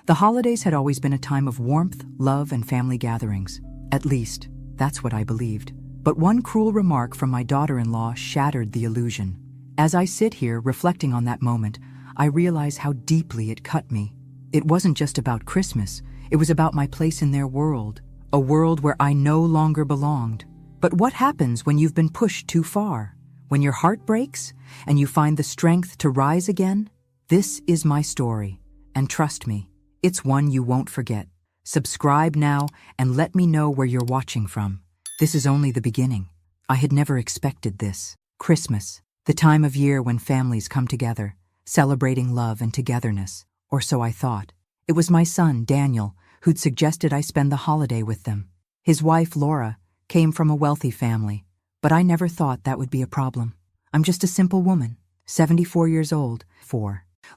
The holidays had always been a time of warmth, love, and family gatherings. At least, that's what I believed. But one cruel remark from my daughter-in-law shattered the illusion. As I sit here reflecting on that moment, I realize how deeply it cut me. It wasn't just about Christmas, it was about my place in their world, a world where I no longer belonged. But what happens when you've been pushed too far? When your heart breaks and you find the strength to rise again? This is my story, and trust me, it's one you won't forget. Subscribe now and let me know where you're watching from. This is only the beginning. I had never expected this. Christmas, the time of year when families come together, celebrating love and togetherness, or so I thought. It was my son, Daniel, who'd suggested I spend the holiday with them. His wife, Laura, came from a wealthy family, but I never thought that would be a problem. I'm just a simple woman, 74 years old,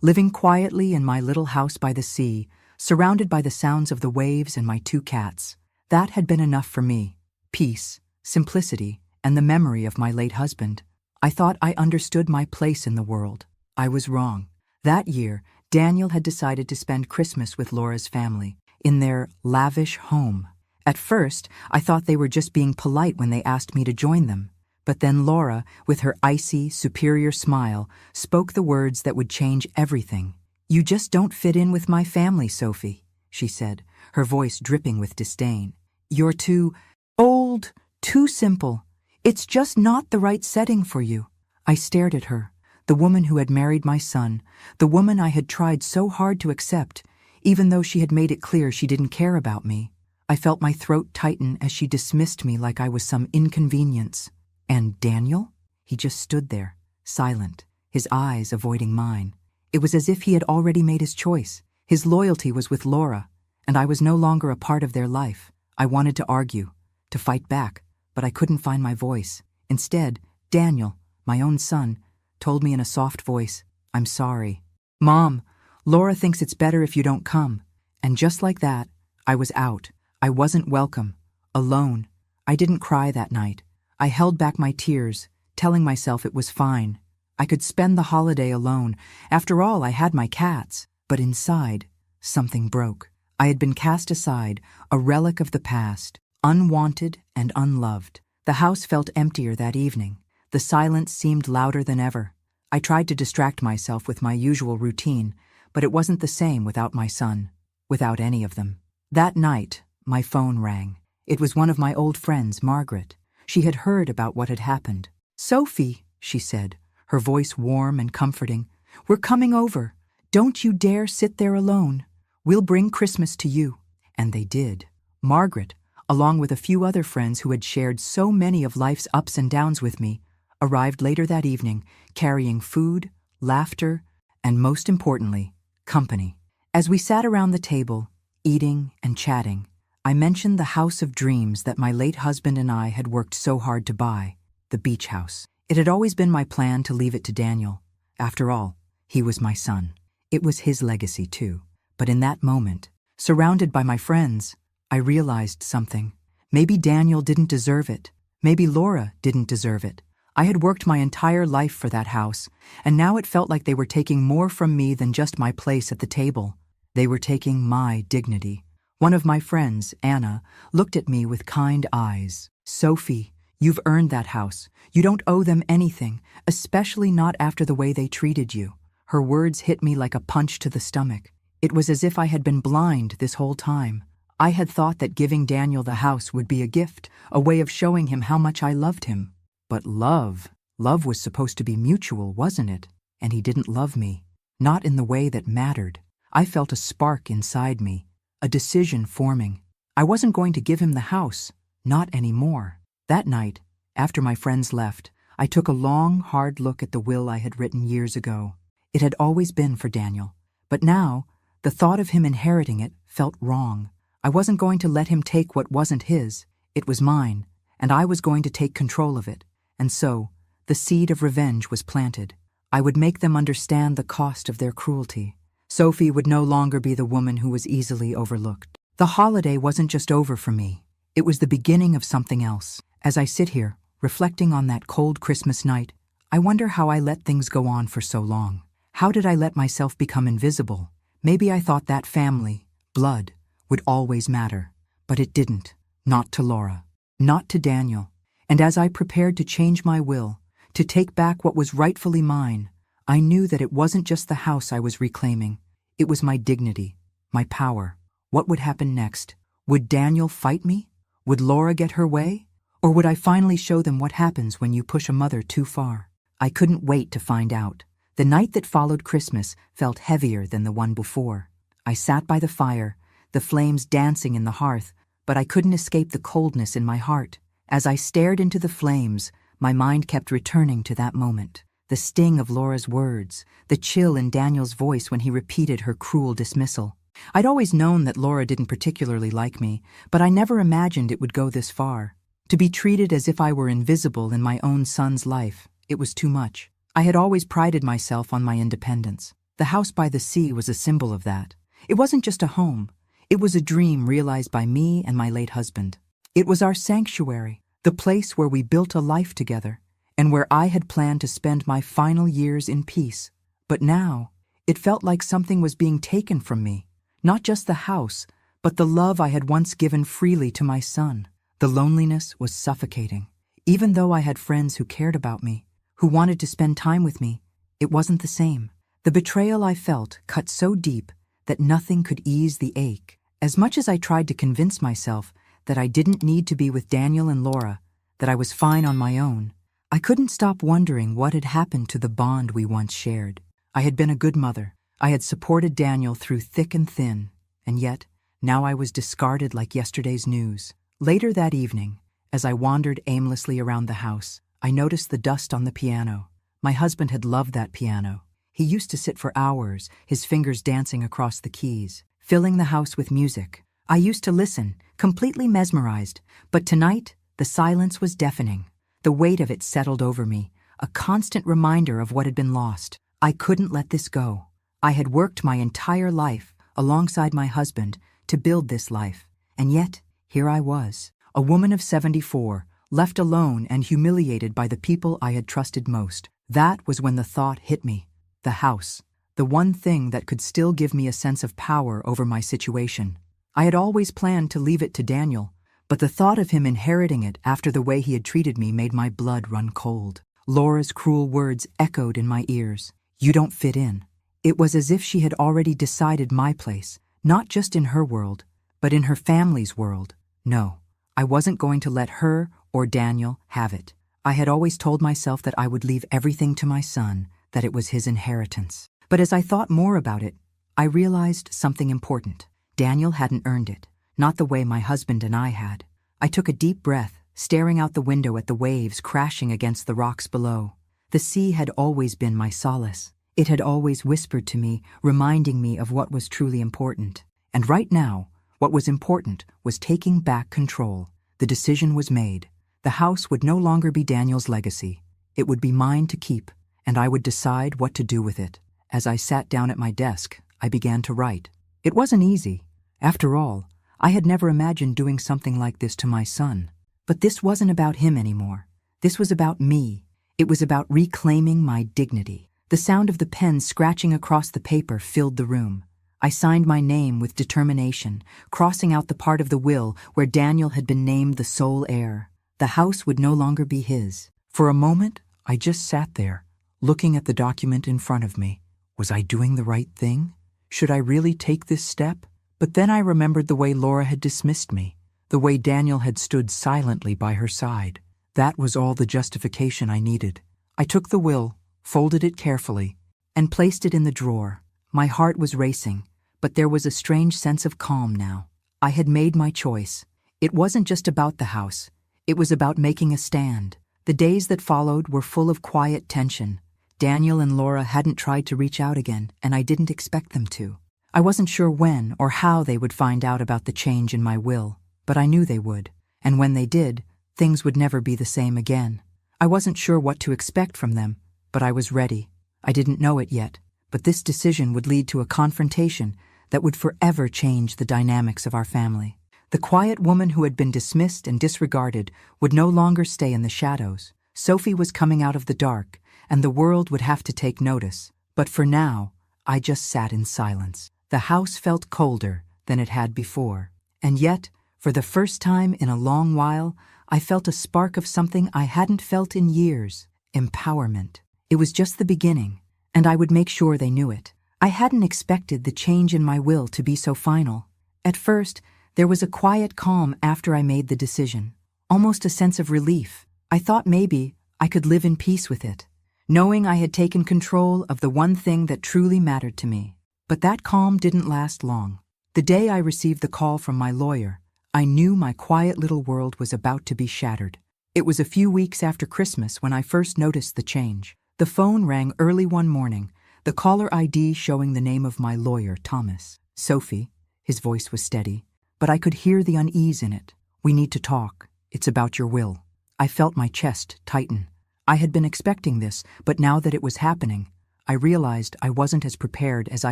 living quietly in my little house by the sea, surrounded by the sounds of the waves and my 2 cats. That had been enough for me. Peace, simplicity, and the memory of my late husband. I thought I understood my place in the world. I was wrong. That year, Daniel had decided to spend Christmas with Laura's family, in their lavish home. At first, I thought they were just being polite when they asked me to join them. But then Laura, with her icy, superior smile, spoke the words that would change everything. "You just don't fit in with my family, Sophie," she said, her voice dripping with disdain. "You're too old, too simple. It's just not the right setting for you." I stared at her, the woman who had married my son, the woman I had tried so hard to accept, even though she had made it clear she didn't care about me. I felt my throat tighten as she dismissed me like I was some inconvenience. And Daniel? He just stood there, silent, his eyes avoiding mine. It was as if he had already made his choice. His loyalty was with Laura, and I was no longer a part of their life. I wanted to argue, to fight back, but I couldn't find my voice. Instead, Daniel, my own son, told me in a soft voice, "I'm sorry. Mom, Laura thinks it's better if you don't come." And just like that, I was out. I wasn't welcome, alone. I didn't cry that night. I held back my tears, telling myself it was fine. I could spend the holiday alone. After all, I had my cats. But inside, something broke. I had been cast aside, a relic of the past, unwanted and unloved. The house felt emptier that evening. The silence seemed louder than ever. I tried to distract myself with my usual routine, but it wasn't the same without my son, without any of them. That night, my phone rang. It was one of my old friends, Margaret. She had heard about what had happened. "Sophie," she said, her voice warm and comforting, "we're coming over. Don't you dare sit there alone. We'll bring Christmas to you." And they did. Margaret, along with a few other friends who had shared so many of life's ups and downs with me, arrived later that evening, carrying food, laughter, and most importantly, company. As we sat around the table, eating and chatting, I mentioned the house of dreams that my late husband and I had worked so hard to buy, the beach house. It had always been my plan to leave it to Daniel. After all, he was my son. It was his legacy too. But in that moment, surrounded by my friends, I realized something. Maybe Daniel didn't deserve it. Maybe Laura didn't deserve it. I had worked my entire life for that house, and now it felt like they were taking more from me than just my place at the table. They were taking my dignity. One of my friends, Anna, looked at me with kind eyes. "Sophie, you've earned that house. You don't owe them anything, especially not after the way they treated you." Her words hit me like a punch to the stomach. It was as if I had been blind this whole time. I had thought that giving Daniel the house would be a gift, a way of showing him how much I loved him. But love was supposed to be mutual, wasn't it? And he didn't love me. Not in the way that mattered. I felt a spark inside me, a decision forming. I wasn't going to give him the house, not anymore. That night, after my friends left, I took a long, hard look at the will I had written years ago. It had always been for Daniel. But now, the thought of him inheriting it felt wrong. I wasn't going to let him take what wasn't his. It was mine, and I was going to take control of it. And so, the seed of revenge was planted. I would make them understand the cost of their cruelty. Sophie would no longer be the woman who was easily overlooked. The holiday wasn't just over for me. It was the beginning of something else. As I sit here, reflecting on that cold Christmas night, I wonder how I let things go on for so long. How did I let myself become invisible? Maybe I thought that family, blood, would always matter. But it didn't. Not to Laura. Not to Daniel. And as I prepared to change my will, to take back what was rightfully mine, I knew that it wasn't just the house I was reclaiming. It was my dignity, my power. What would happen next? Would Daniel fight me? Would Laura get her way? Or would I finally show them what happens when you push a mother too far? I couldn't wait to find out. The night that followed Christmas felt heavier than the one before. I sat by the fire, the flames dancing in the hearth, but I couldn't escape the coldness in my heart. As I stared into the flames, my mind kept returning to that moment. The sting of Laura's words, the chill in Daniel's voice when he repeated her cruel dismissal. I'd always known that Laura didn't particularly like me, but I never imagined it would go this far. To be treated as if I were invisible in my own son's life, it was too much. I had always prided myself on my independence. The house by the sea was a symbol of that. It wasn't just a home. It was a dream realized by me and my late husband. It was our sanctuary, the place where we built a life together, and where I had planned to spend my final years in peace. But now, it felt like something was being taken from me. Not just the house, but the love I had once given freely to my son. The loneliness was suffocating. Even though I had friends who cared about me, who wanted to spend time with me, it wasn't the same. The betrayal I felt cut so deep that nothing could ease the ache. As much as I tried to convince myself that I didn't need to be with Daniel and Laura, that I was fine on my own, I couldn't stop wondering what had happened to the bond we once shared. I had been a good mother. I had supported Daniel through thick and thin, and yet, now I was discarded like yesterday's news. Later that evening, as I wandered aimlessly around the house, I noticed the dust on the piano. My husband had loved that piano. He used to sit for hours, his fingers dancing across the keys, filling the house with music. I used to listen, completely mesmerized, but tonight, the silence was deafening. The weight of it settled over me, a constant reminder of what had been lost. I couldn't let this go. I had worked my entire life, alongside my husband, to build this life. And yet, here I was, a woman of 74, left alone and humiliated by the people I had trusted most. That was when the thought hit me. The house. The one thing that could still give me a sense of power over my situation. I had always planned to leave it to Daniel, but the thought of him inheriting it after the way he had treated me made my blood run cold. Laura's cruel words echoed in my ears. You don't fit in. It was as if she had already decided my place, not just in her world, but in her family's world. No, I wasn't going to let her or Daniel have it. I had always told myself that I would leave everything to my son, that it was his inheritance. But as I thought more about it, I realized something important. Daniel hadn't earned it, not the way my husband and I had. I took a deep breath, staring out the window at the waves crashing against the rocks below. The sea had always been my solace. It had always whispered to me, reminding me of what was truly important. And right now, what was important was taking back control. The decision was made. The house would no longer be Daniel's legacy. It would be mine to keep, and I would decide what to do with it. As I sat down at my desk, I began to write. It wasn't easy. After all, I had never imagined doing something like this to my son. But this wasn't about him anymore. This was about me. It was about reclaiming my dignity. The sound of the pen scratching across the paper filled the room. I signed my name with determination, crossing out the part of the will where Daniel had been named the sole heir. The house would no longer be his. For a moment, I just sat there, looking at the document in front of me. Was I doing the right thing? Should I really take this step? But then I remembered the way Laura had dismissed me, the way Daniel had stood silently by her side. That was all the justification I needed. I took the will, folded it carefully, and placed it in the drawer. My heart was racing, but there was a strange sense of calm now. I had made my choice. It wasn't just about the house. It was about making a stand. The days that followed were full of quiet tension. Daniel and Laura hadn't tried to reach out again, and I didn't expect them to. I wasn't sure when or how they would find out about the change in my will, but I knew they would. And when they did, things would never be the same again. I wasn't sure what to expect from them, but I was ready. I didn't know it yet, but this decision would lead to a confrontation that would forever change the dynamics of our family. The quiet woman who had been dismissed and disregarded would no longer stay in the shadows. Sophie was coming out of the dark, and the world would have to take notice. But for now, I just sat in silence. The house felt colder than it had before. And yet, for the first time in a long while, I felt a spark of something I hadn't felt in years: empowerment. It was just the beginning, and I would make sure they knew it. I hadn't expected the change in my will to be so final. At first, there was a quiet calm after I made the decision, almost a sense of relief. I thought maybe I could live in peace with it, knowing I had taken control of the one thing that truly mattered to me. But that calm didn't last long. The day I received the call from my lawyer, I knew my quiet little world was about to be shattered. It was a few weeks after Christmas when I first noticed the change. The phone rang early one morning, the caller ID showing the name of my lawyer, Thomas. "Sophie," his voice was steady, but I could hear the unease in it. "We need to talk. It's about your will." I felt my chest tighten. I had been expecting this, but now that it was happening, I realized I wasn't as prepared as I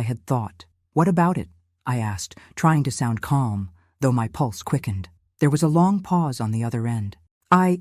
had thought. "What about it?" I asked, trying to sound calm, though my pulse quickened. There was a long pause on the other end. I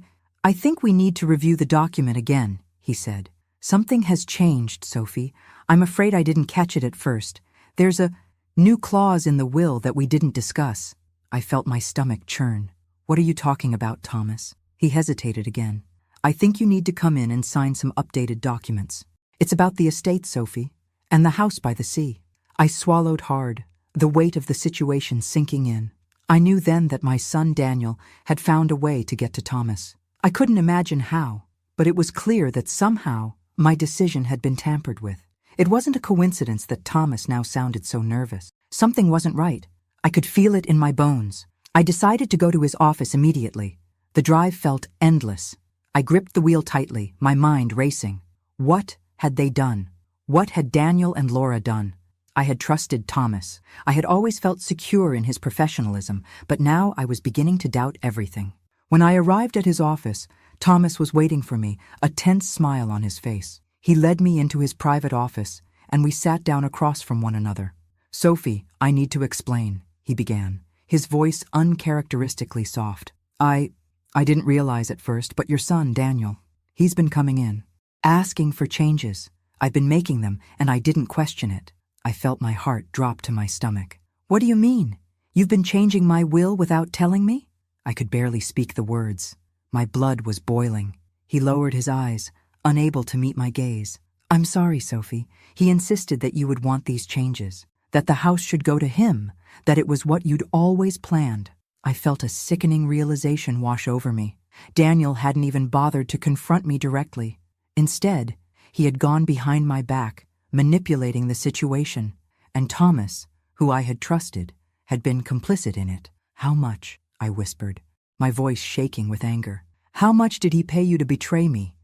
think we need to review the document again," he said. "Something has changed, Sophie. I'm afraid I didn't catch it at first. There's a new clause in the will that we didn't discuss." I felt my stomach churn. "What are you talking about, Thomas?" He hesitated again. "I think you need to come in and sign some updated documents. It's about the estate, Sophie, and the house by the sea." I swallowed hard, the weight of the situation sinking in. I knew then that my son Daniel had found a way to get to Thomas. I couldn't imagine how, but it was clear that somehow my decision had been tampered with. It wasn't a coincidence that Thomas now sounded so nervous. Something wasn't right. I could feel it in my bones. I decided to go to his office immediately. The drive felt endless. I gripped the wheel tightly, my mind racing. What had they done? What had Daniel and Laura done? I had trusted Thomas. I had always felt secure in his professionalism, but now I was beginning to doubt everything. When I arrived at his office, Thomas was waiting for me, a tense smile on his face. He led me into his private office, and we sat down across from one another. "Sophie, I need to explain," he began, his voice uncharacteristically soft. I didn't realize at first, but your son, Daniel, he's been coming in, asking for changes. I've been making them, and I didn't question it." I felt my heart drop to my stomach. "What do you mean? You've been changing my will without telling me?" I could barely speak the words. My blood was boiling. He lowered his eyes, unable to meet my gaze. "I'm sorry, Sophie. He insisted that you would want these changes, that the house should go to him, that it was what you'd always planned." I felt a sickening realization wash over me. Daniel hadn't even bothered to confront me directly. Instead, he had gone behind my back, manipulating the situation, and Thomas, who I had trusted, had been complicit in it. "How much?" I whispered, my voice shaking with anger. "How much did he pay you to betray me?"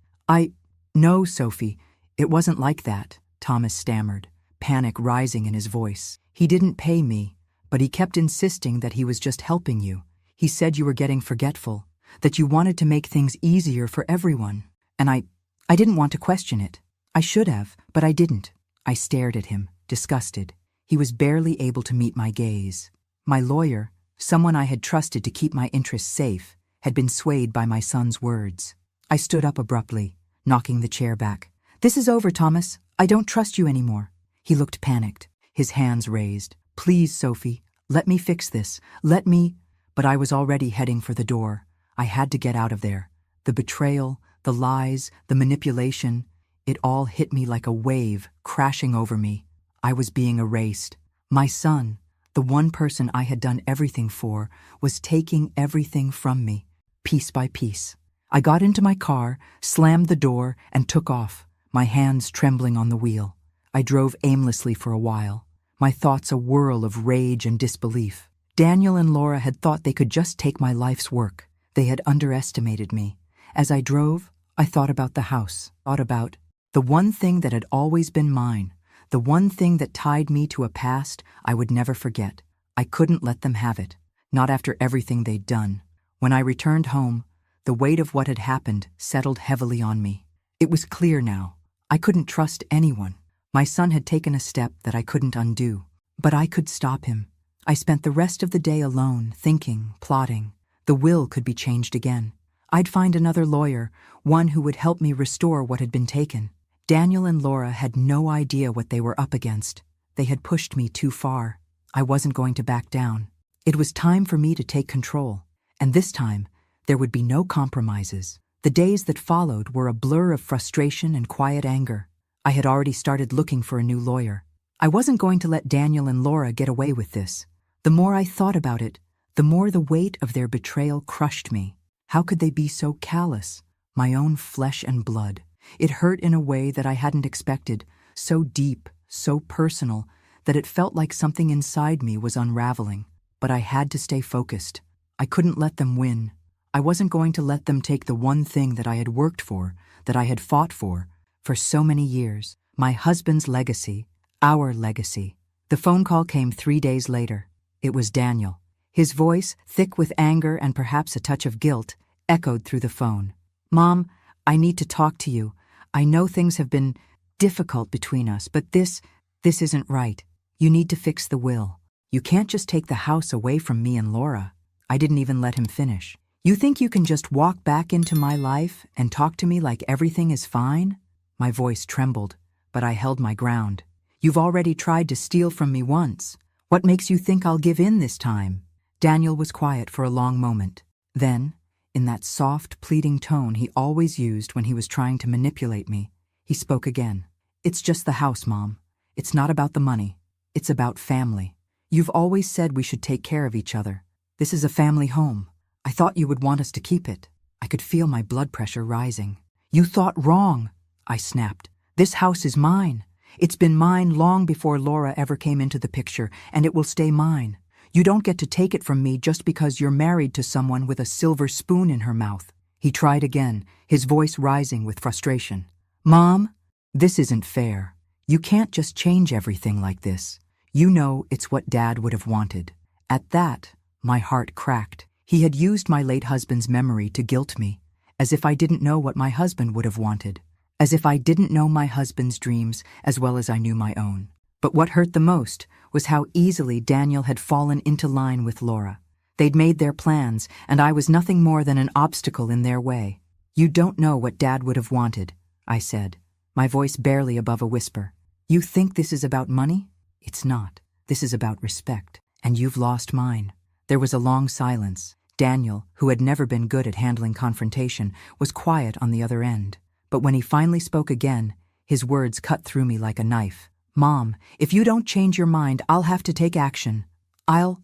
No, Sophie, it wasn't like that," Thomas stammered, panic rising in his voice. "He didn't pay me, but he kept insisting that he was just helping you. He said you were getting forgetful, that you wanted to make things easier for everyone. And I didn't want to question it. I should have, but I didn't." I stared at him, disgusted. He was barely able to meet my gaze. My lawyer, someone I had trusted to keep my interests safe, had been swayed by my son's words. I stood up abruptly, knocking the chair back. "This is over, Thomas. I don't trust you anymore." He looked panicked, his hands raised. "Please, Sophie, let me fix this. Let me—" But I was already heading for the door. I had to get out of there. The betrayal, the lies, the manipulation, it all hit me like a wave, crashing over me. I was being erased. My son, the one person I had done everything for, was taking everything from me, piece by piece. I got into my car, slammed the door, and took off, my hands trembling on the wheel. I drove aimlessly for a while, my thoughts a whirl of rage and disbelief. Daniel and Laura had thought they could just take my life's work. They had underestimated me. As I drove, I thought about the house, thought about the one thing that had always been mine, the one thing that tied me to a past I would never forget. I couldn't let them have it, not after everything they'd done. When I returned home, the weight of what had happened settled heavily on me. It was clear now. I couldn't trust anyone. My son had taken a step that I couldn't undo, but I could stop him. I spent the rest of the day alone, thinking, plotting. The will could be changed again. I'd find another lawyer, one who would help me restore what had been taken. Daniel and Laura had no idea what they were up against. They had pushed me too far. I wasn't going to back down. It was time for me to take control. And this time, there would be no compromises. The days that followed were a blur of frustration and quiet anger. I had already started looking for a new lawyer. I wasn't going to let Daniel and Laura get away with this. The more I thought about it, the more the weight of their betrayal crushed me. How could they be so callous? My own flesh and blood. It hurt in a way that I hadn't expected, so deep, so personal, that it felt like something inside me was unraveling. But I had to stay focused. I couldn't let them win. I wasn't going to let them take the one thing that I had worked for, that I had fought for so many years. My husband's legacy, our legacy. The phone call came 3 days later. It was Daniel. His voice, thick with anger and perhaps a touch of guilt, echoed through the phone. "Mom, I need to talk to you. I know things have been difficult between us, but this isn't right. You need to fix the will. You can't just take the house away from me and Laura." I didn't even let him finish. "You think you can just walk back into my life and talk to me like everything is fine?" My voice trembled, but I held my ground. "You've already tried to steal from me once. What makes you think I'll give in this time?" Daniel was quiet for a long moment. Then, in that soft, pleading tone he always used when he was trying to manipulate me, he spoke again. "It's just the house, Mom. It's not about the money. It's about family. You've always said we should take care of each other. This is a family home. I thought you would want us to keep it." I could feel my blood pressure rising. "You thought wrong," I snapped. "This house is mine. It's been mine long before Laura ever came into the picture, and it will stay mine. You don't get to take it from me just because you're married to someone with a silver spoon in her mouth." He tried again, his voice rising with frustration. "Mom, this isn't fair. You can't just change everything like this. You know it's what Dad would have wanted." At that, my heart cracked. He had used my late husband's memory to guilt me, as if I didn't know what my husband would have wanted, as if I didn't know my husband's dreams as well as I knew my own. But what hurt the most was how easily Daniel had fallen into line with Laura. They'd made their plans, and I was nothing more than an obstacle in their way. "You don't know what Dad would have wanted," I said, my voice barely above a whisper. "You think this is about money? It's not. This is about respect, and you've lost mine." There was a long silence. Daniel, who had never been good at handling confrontation, was quiet on the other end. But when he finally spoke again, his words cut through me like a knife. "Mom, if you don't change your mind, I'll have to take action. I'll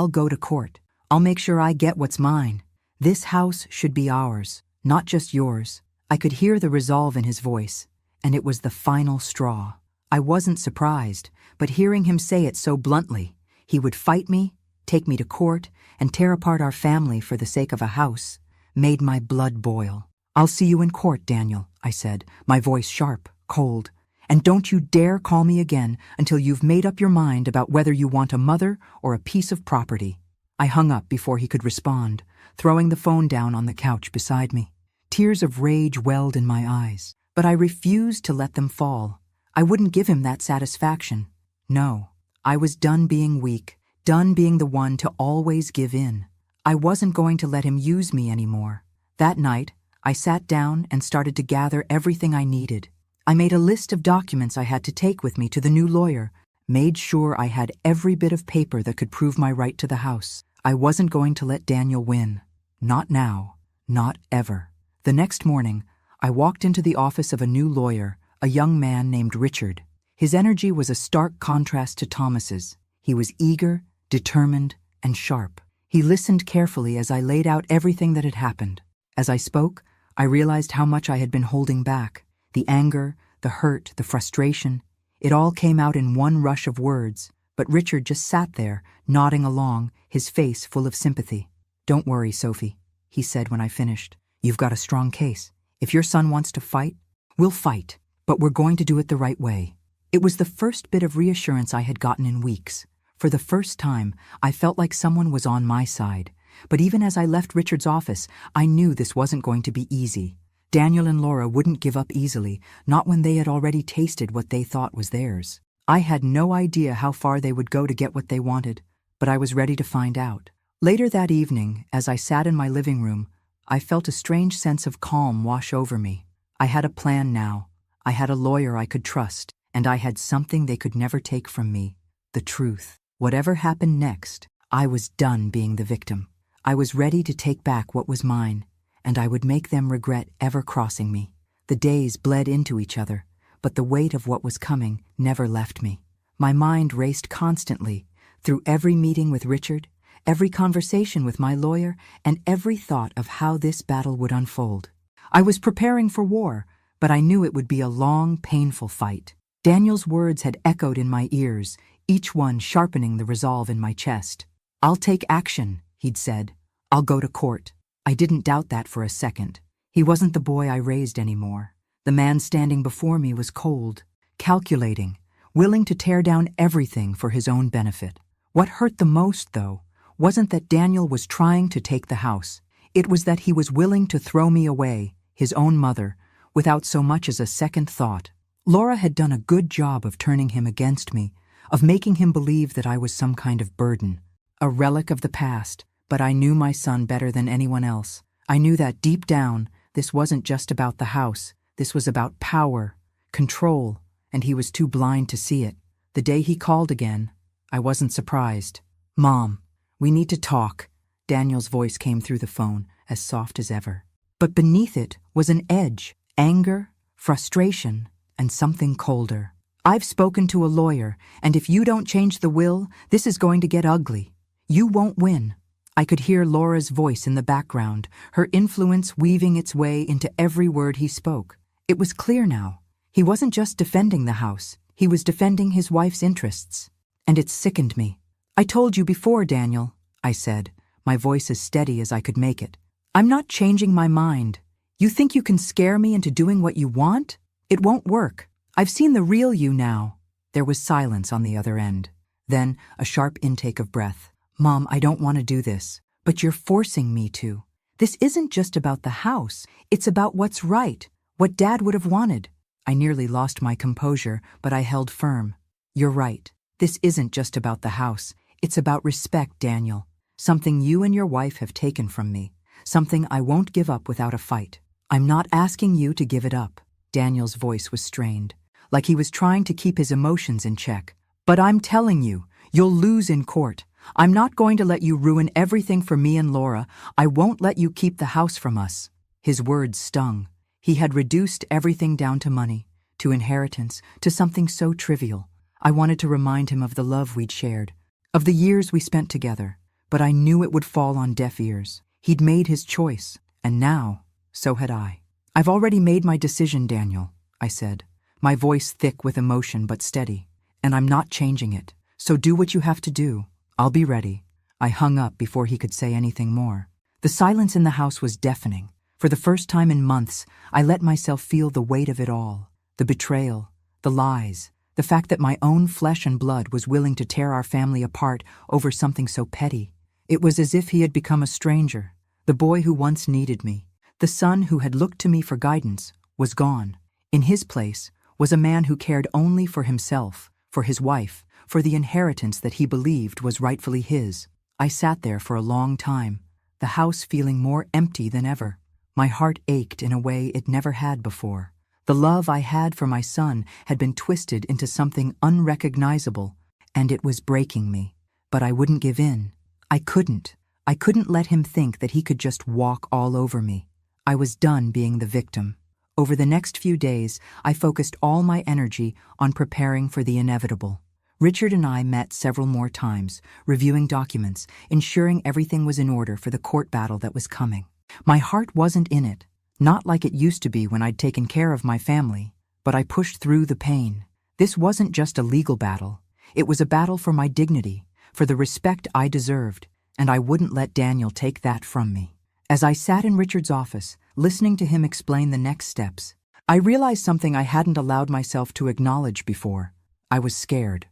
go to court. I'll make sure I get what's mine. This house should be ours, not just yours." I could hear the resolve in his voice, and it was the final straw. I wasn't surprised, but hearing him say it so bluntly, he would fight me, take me to court, and tear apart our family for the sake of a house, made my blood boil. "I'll see you in court, Daniel," I said, my voice sharp, cold. "And don't you dare call me again until you've made up your mind about whether you want a mother or a piece of property." I hung up before he could respond, throwing the phone down on the couch beside me. Tears of rage welled in my eyes, but I refused to let them fall. I wouldn't give him that satisfaction. No, I was done being weak, done being the one to always give in. I wasn't going to let him use me anymore. That night, I sat down and started to gather everything I needed. I made a list of documents I had to take with me to the new lawyer, made sure I had every bit of paper that could prove my right to the house. I wasn't going to let Daniel win. Not now. Not ever. The next morning, I walked into the office of a new lawyer, a young man named Richard. His energy was a stark contrast to Thomas's. He was eager, determined, and sharp. He listened carefully as I laid out everything that had happened. As I spoke, I realized how much I had been holding back. The anger, the hurt, the frustration, it all came out in one rush of words, but Richard just sat there, nodding along, his face full of sympathy. "Don't worry, Sophie," he said when I finished. "You've got a strong case. If your son wants to fight, we'll fight, but we're going to do it the right way." It was the first bit of reassurance I had gotten in weeks. For the first time, I felt like someone was on my side. But even as I left Richard's office, I knew this wasn't going to be easy. Daniel and Laura wouldn't give up easily, not when they had already tasted what they thought was theirs. I had no idea how far they would go to get what they wanted, but I was ready to find out. Later that evening, as I sat in my living room, I felt a strange sense of calm wash over me. I had a plan now. I had a lawyer I could trust, and I had something they could never take from me, the truth. Whatever happened next, I was done being the victim. I was ready to take back what was mine, and I would make them regret ever crossing me. The days bled into each other, but the weight of what was coming never left me. My mind raced constantly, through every meeting with Richard, every conversation with my lawyer, and every thought of how this battle would unfold. I was preparing for war, but I knew it would be a long, painful fight. Daniel's words had echoed in my ears, each one sharpening the resolve in my chest. "I'll take action," he'd said. "I'll go to court." I didn't doubt that for a second. He wasn't the boy I raised anymore. The man standing before me was cold, calculating, willing to tear down everything for his own benefit. What hurt the most, though, wasn't that Daniel was trying to take the house. It was that he was willing to throw me away, his own mother, without so much as a second thought. Laura had done a good job of turning him against me, of making him believe that I was some kind of burden, a relic of the past, but I knew my son better than anyone else. I knew that deep down, this wasn't just about the house. This was about power, control, and he was too blind to see it. The day he called again, I wasn't surprised. "Mom, we need to talk." Daniel's voice came through the phone, as soft as ever. But beneath it was an edge, anger, frustration, and something colder. "I've spoken to a lawyer, and if you don't change the will, this is going to get ugly. You won't win." I could hear Laura's voice in the background, her influence weaving its way into every word he spoke. It was clear now. He wasn't just defending the house. He was defending his wife's interests. And it sickened me. "I told you before, Daniel," I said, my voice as steady as I could make it. "I'm not changing my mind. You think you can scare me into doing what you want? It won't work. I've seen the real you now." There was silence on the other end. Then a sharp intake of breath. "Mom, I don't want to do this, but you're forcing me to. This isn't just about the house. It's about what's right, what Dad would have wanted." I nearly lost my composure, but I held firm. "You're right. This isn't just about the house. It's about respect, Daniel. Something you and your wife have taken from me. Something I won't give up without a fight. I'm not asking you to give it up." Daniel's voice was strained, like he was trying to keep his emotions in check. "But I'm telling you, you'll lose in court. I'm not going to let you ruin everything for me and Laura. I won't let you keep the house from us." His words stung. He had reduced everything down to money, to inheritance, to something so trivial. I wanted to remind him of the love we'd shared, of the years we spent together, but I knew it would fall on deaf ears. He'd made his choice, and now, so had I. "I've already made my decision, Daniel," I said, my voice thick with emotion but steady, "and I'm not changing it. So do what you have to do. I'll be ready." I hung up before he could say anything more. The silence in the house was deafening. For the first time in months, I let myself feel the weight of it all. The betrayal, the lies, the fact that my own flesh and blood was willing to tear our family apart over something so petty. It was as if he had become a stranger. The boy who once needed me, the son who had looked to me for guidance, was gone. In his place was a man who cared only for himself, for his wife, for the inheritance that he believed was rightfully his. I sat there for a long time, the house feeling more empty than ever. My heart ached in a way it never had before. The love I had for my son had been twisted into something unrecognizable, and it was breaking me. But I wouldn't give in. I couldn't. I couldn't let him think that he could just walk all over me. I was done being the victim. Over the next few days, I focused all my energy on preparing for the inevitable. Richard and I met several more times, reviewing documents, ensuring everything was in order for the court battle that was coming. My heart wasn't in it, not like it used to be when I'd taken care of my family, but I pushed through the pain. This wasn't just a legal battle. It was a battle for my dignity, for the respect I deserved, and I wouldn't let Daniel take that from me. As I sat in Richard's office, listening to him explain the next steps, I realized something I hadn't allowed myself to acknowledge before. I was scared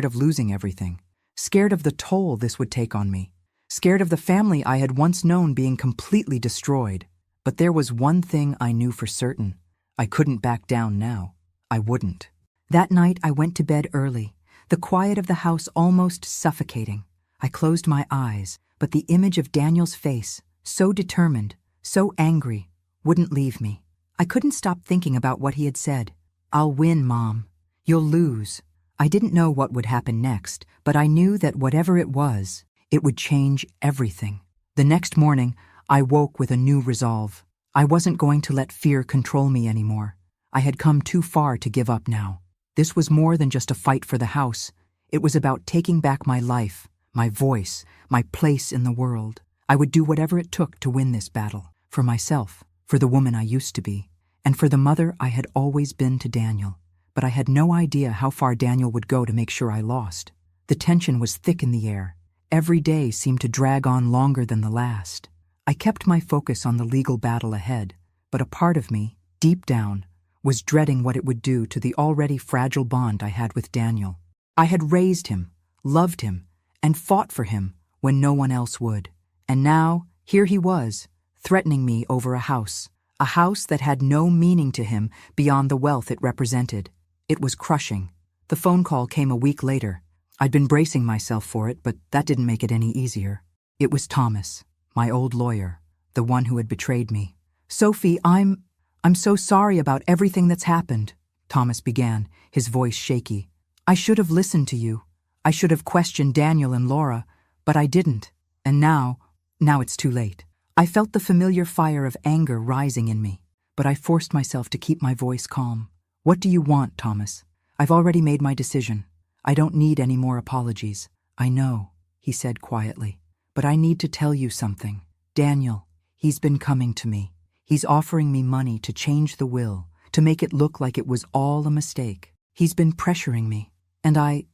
of losing everything, scared of the toll this would take on me, scared of the family I had once known being completely destroyed. But there was one thing I knew for certain. I couldn't back down now. I wouldn't. That night I went to bed early, the quiet of the house almost suffocating. I closed my eyes, but the image of Daniel's face, so determined, so angry, wouldn't leave me. I couldn't stop thinking about what he had said. "I'll win, Mom. You'll lose. I didn't know what would happen next, but I knew that whatever it was, it would change everything. The next morning, I woke with a new resolve. I wasn't going to let fear control me anymore. I had come too far to give up now. This was more than just a fight for the house. It was about taking back my life, my voice, my place in the world. I would do whatever it took to win this battle, for myself, for the woman I used to be, and for the mother I had always been to Daniel. But I had no idea how far Daniel would go to make sure I lost. The tension was thick in the air. Every day seemed to drag on longer than the last. I kept my focus on the legal battle ahead, but a part of me, deep down, was dreading what it would do to the already fragile bond I had with Daniel. I had raised him, loved him, and fought for him when no one else would. And now, here he was, threatening me over a house that had no meaning to him beyond the wealth it represented. It was crushing. The phone call came a week later. I'd been bracing myself for it, but that didn't make it any easier. It was Thomas, my old lawyer, the one who had betrayed me. "Sophie, I'm so sorry about everything that's happened," Thomas began, his voice shaky. "I should have listened to you. I should have questioned Daniel and Laura, but I didn't. And now it's too late." I felt the familiar fire of anger rising in me, but I forced myself to keep my voice calm. "What do you want, Thomas? I've already made my decision. I don't need any more apologies." "I know," he said quietly, "but I need to tell you something. Daniel, he's been coming to me. He's offering me money to change the will, to make it look like it was all a mistake. He's been pressuring me, and I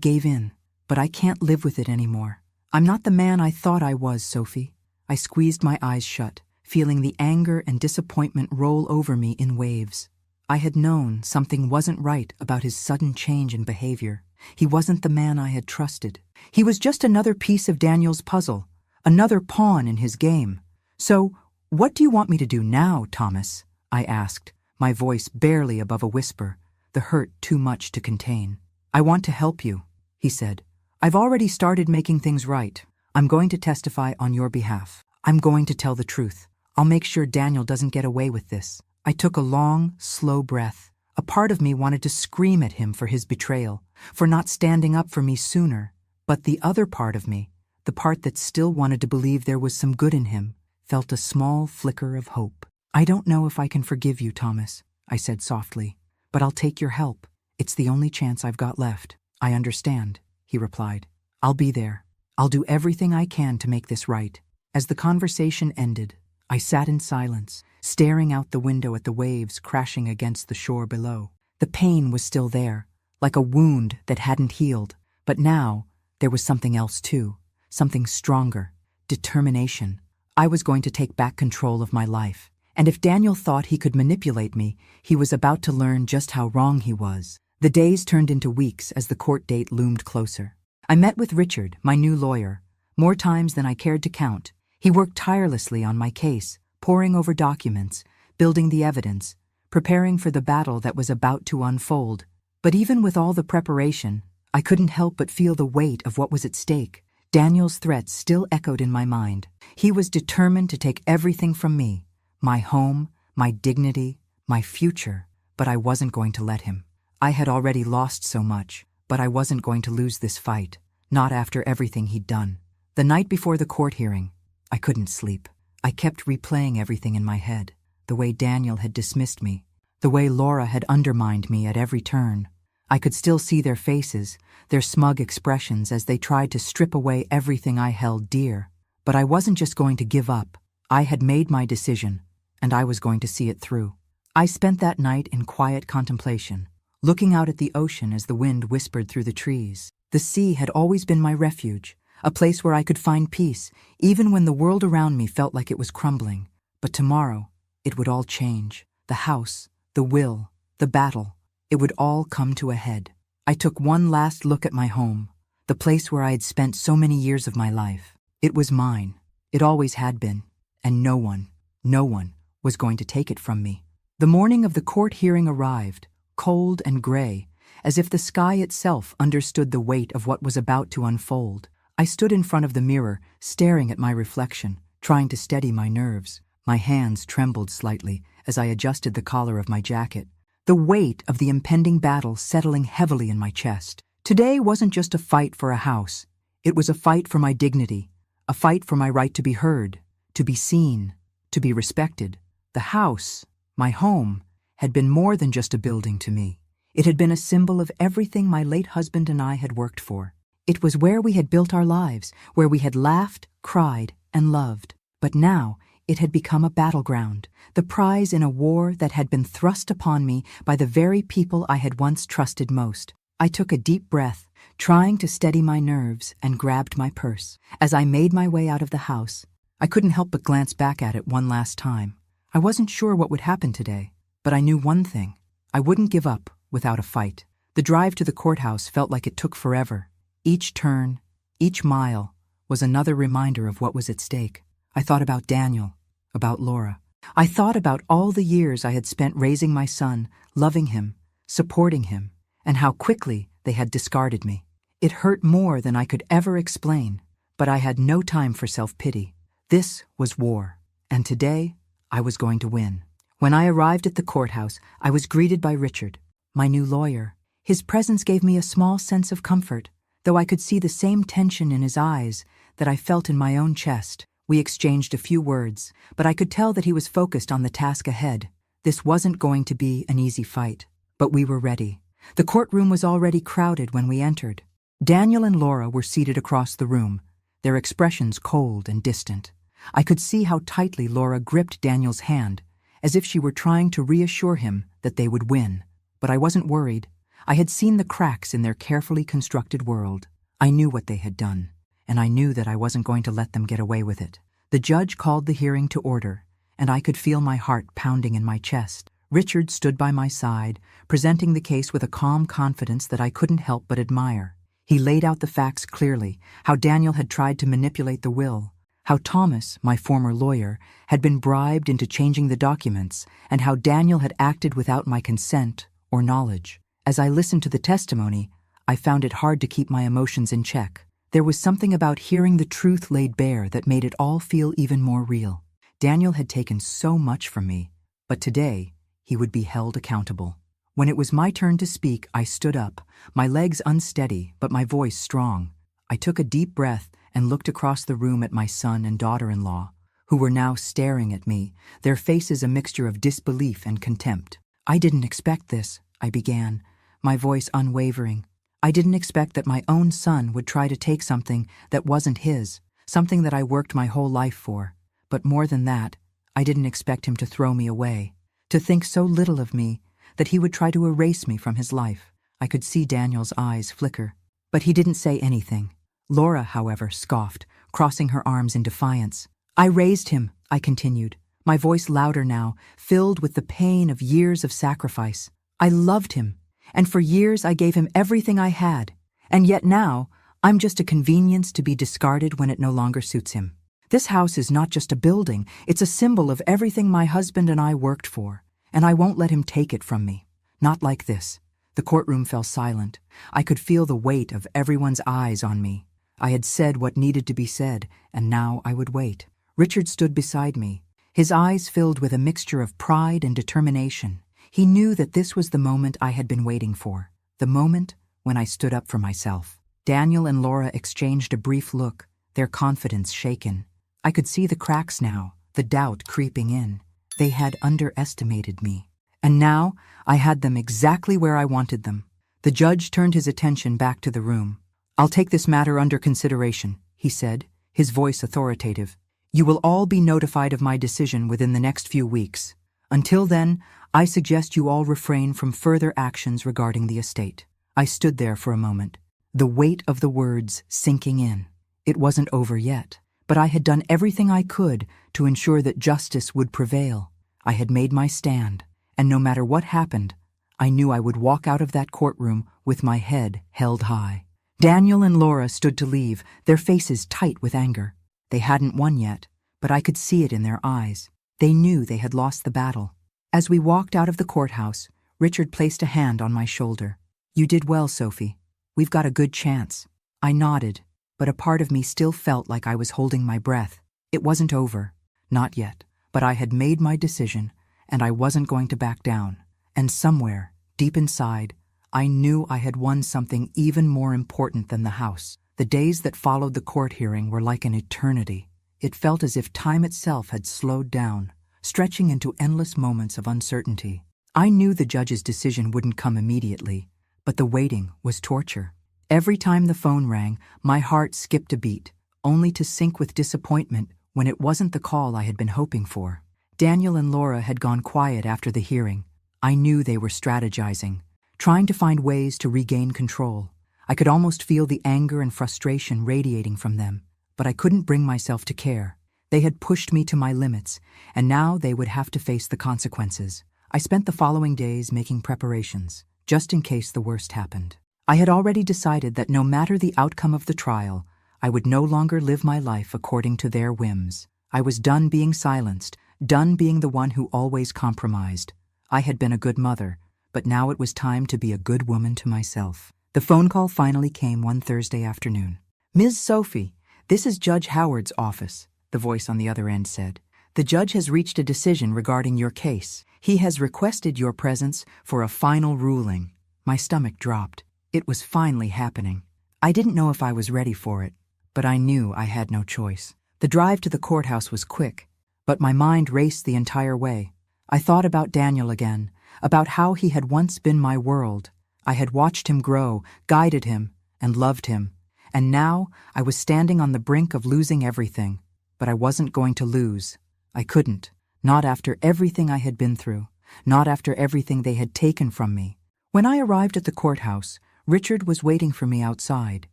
gave in, but I can't live with it anymore. I'm not the man I thought I was, Sophie." I squeezed my eyes shut, feeling the anger and disappointment roll over me in waves. I had known something wasn't right about his sudden change in behavior. He wasn't the man I had trusted. He was just another piece of Daniel's puzzle, another pawn in his game. "So, what do you want me to do now, Thomas?" I asked, my voice barely above a whisper, the hurt too much to contain. "I want to help you," he said. "I've already started making things right. I'm going to testify on your behalf. I'm going to tell the truth. I'll make sure Daniel doesn't get away with this." I took a long, slow breath. A part of me wanted to scream at him for his betrayal, for not standing up for me sooner. But the other part of me, the part that still wanted to believe there was some good in him, felt a small flicker of hope. "I don't know if I can forgive you, Thomas," I said softly, "but I'll take your help. It's the only chance I've got left." "I understand," he replied. "I'll be there. I'll do everything I can to make this right." As the conversation ended, I sat in silence, staring out the window at the waves crashing against the shore below. The pain was still there, like a wound that hadn't healed. But now, there was something else too, something stronger, determination. I was going to take back control of my life. And if Daniel thought he could manipulate me, he was about to learn just how wrong he was. The days turned into weeks as the court date loomed closer. I met with Richard, my new lawyer, more times than I cared to count. He worked tirelessly on my case, poring over documents, building the evidence, preparing for the battle that was about to unfold. But even with all the preparation, I couldn't help but feel the weight of what was at stake. Daniel's threats still echoed in my mind. He was determined to take everything from me, my home, my dignity, my future, but I wasn't going to let him. I had already lost so much, but I wasn't going to lose this fight, not after everything he'd done. The night before the court hearing, I couldn't sleep. I kept replaying everything in my head, the way Daniel had dismissed me, the way Laura had undermined me at every turn. I could still see their faces, their smug expressions as they tried to strip away everything I held dear. But I wasn't just going to give up. I had made my decision, and I was going to see it through. I spent that night in quiet contemplation, looking out at the ocean as the wind whispered through the trees. The sea had always been my refuge, a place where I could find peace, even when the world around me felt like it was crumbling. But tomorrow, it would all change. The house, the will, the battle, it would all come to a head. I took one last look at my home, the place where I had spent so many years of my life. It was mine. It always had been. And no one was going to take it from me. The morning of the court hearing arrived, cold and gray, as if the sky itself understood the weight of what was about to unfold. I stood in front of the mirror, staring at my reflection, trying to steady my nerves. My hands trembled slightly as I adjusted the collar of my jacket. the weight of the impending battle settling heavily in my chest. Today wasn't just a fight for a house. It was a fight for my dignity, a fight for my right to be heard, to be seen, to be respected. The house, my home, had been more than just a building to me. It had been a symbol of everything my late husband and I had worked for. It was where we had built our lives, where we had laughed, cried, and loved. But now it had become a battleground, the prize in a war that had been thrust upon me by the very people I had once trusted most. I took a deep breath, trying to steady my nerves, and grabbed my purse. As I made my way out of the house, I couldn't help but glance back at it one last time. I wasn't sure what would happen today, but I knew one thing. I wouldn't give up without a fight. The drive to the courthouse felt like it took forever. Each turn, each mile, was another reminder of what was at stake. I thought about Daniel, about Laura. I thought about all the years I had spent raising my son, loving him, supporting him, and how quickly they had discarded me. It hurt more than I could ever explain, but I had no time for self-pity. This was war, and today I was going to win. When I arrived at the courthouse, I was greeted by Richard, my new lawyer. His presence gave me a small sense of comfort, though I could see the same tension in his eyes that I felt in my own chest. We exchanged a few words, but I could tell that he was focused on the task ahead. This wasn't going to be an easy fight, but we were ready. The courtroom was already crowded when we entered. Daniel and Laura were seated across the room, their expressions cold and distant. I could see how tightly Laura gripped Daniel's hand, as if she were trying to reassure him that they would win. But I wasn't worried. I had seen the cracks in their carefully constructed world. I knew what they had done, and I knew that I wasn't going to let them get away with it. The judge called the hearing to order, and I could feel my heart pounding in my chest. Richard stood by my side, presenting the case with a calm confidence that I couldn't help but admire. He laid out the facts clearly, how Daniel had tried to manipulate the will, how Thomas, my former lawyer, had been bribed into changing the documents, and how Daniel had acted without my consent or knowledge. As I listened to the testimony, I found it hard to keep my emotions in check. There was something about hearing the truth laid bare that made it all feel even more real. Daniel had taken so much from me, but today he would be held accountable. When it was my turn to speak, I stood up, my legs unsteady but my voice strong. I took a deep breath and looked across the room at my son and daughter-in-law, who were now staring at me, their faces a mixture of disbelief and contempt. "I didn't expect this," I began, my voice unwavering. "I didn't expect that my own son would try to take something that wasn't his, something that I worked my whole life for. But more than that, I didn't expect him to throw me away, to think so little of me that he would try to erase me from his life." I could see Daniel's eyes flicker, but he didn't say anything. Laura, however, scoffed, crossing her arms in defiance. "I raised him," I continued, my voice louder now, filled with the pain of years of sacrifice. "I loved him, and for years I gave him everything I had, and yet now I'm just a convenience to be discarded when it no longer suits him. This house is not just a building, it's a symbol of everything my husband and I worked for, and I won't let him take it from me. Not like this." The courtroom fell silent. I could feel the weight of everyone's eyes on me. I had said what needed to be said, and now I would wait. Richard stood beside me, his eyes filled with a mixture of pride and determination. He knew that this was the moment I had been waiting for, the moment when I stood up for myself. Daniel and Laura exchanged a brief look, their confidence shaken. I could see the cracks now, the doubt creeping in. They had underestimated me. And now I had them exactly where I wanted them. The judge turned his attention back to the room. "I'll take this matter under consideration," he said, his voice authoritative. "You will all be notified of my decision within the next few weeks. Until then, I suggest you all refrain from further actions regarding the estate." I stood there for a moment, the weight of the words sinking in. It wasn't over yet, but I had done everything I could to ensure that justice would prevail. I had made my stand, and no matter what happened, I knew I would walk out of that courtroom with my head held high. Daniel and Laura stood to leave, their faces tight with anger. They hadn't won yet, but I could see it in their eyes. They knew they had lost the battle. As we walked out of the courthouse, Richard placed a hand on my shoulder. "You did well, Sophie. We've got a good chance." I nodded, but a part of me still felt like I was holding my breath. It wasn't over. Not yet. But I had made my decision, and I wasn't going to back down. And somewhere, deep inside, I knew I had won something even more important than the house. The days that followed the court hearing were like an eternity. It felt as if time itself had slowed down, stretching into endless moments of uncertainty. I knew the judge's decision wouldn't come immediately, but the waiting was torture. Every time the phone rang, my heart skipped a beat, only to sink with disappointment when it wasn't the call I had been hoping for. Daniel and Laura had gone quiet after the hearing. I knew they were strategizing, trying to find ways to regain control. I could almost feel the anger and frustration radiating from them, but I couldn't bring myself to care. They had pushed me to my limits, and now they would have to face the consequences. I spent the following days making preparations, just in case the worst happened. I had already decided that no matter the outcome of the trial, I would no longer live my life according to their whims. I was done being silenced, done being the one who always compromised. I had been a good mother, but now it was time to be a good woman to myself. The phone call finally came one Thursday afternoon. "Ms. Sophie, this is Judge Howard's office," the voice on the other end said. "The judge has reached a decision regarding your case. He has requested your presence for a final ruling." My stomach dropped. It was finally happening. I didn't know if I was ready for it, but I knew I had no choice. The drive to the courthouse was quick, but my mind raced the entire way. I thought about Daniel again, about how he had once been my world. I had watched him grow, guided him, and loved him. And now I was standing on the brink of losing everything. But I wasn't going to lose. I couldn't. Not after everything I had been through. Not after everything they had taken from me. When I arrived at the courthouse, Richard was waiting for me outside.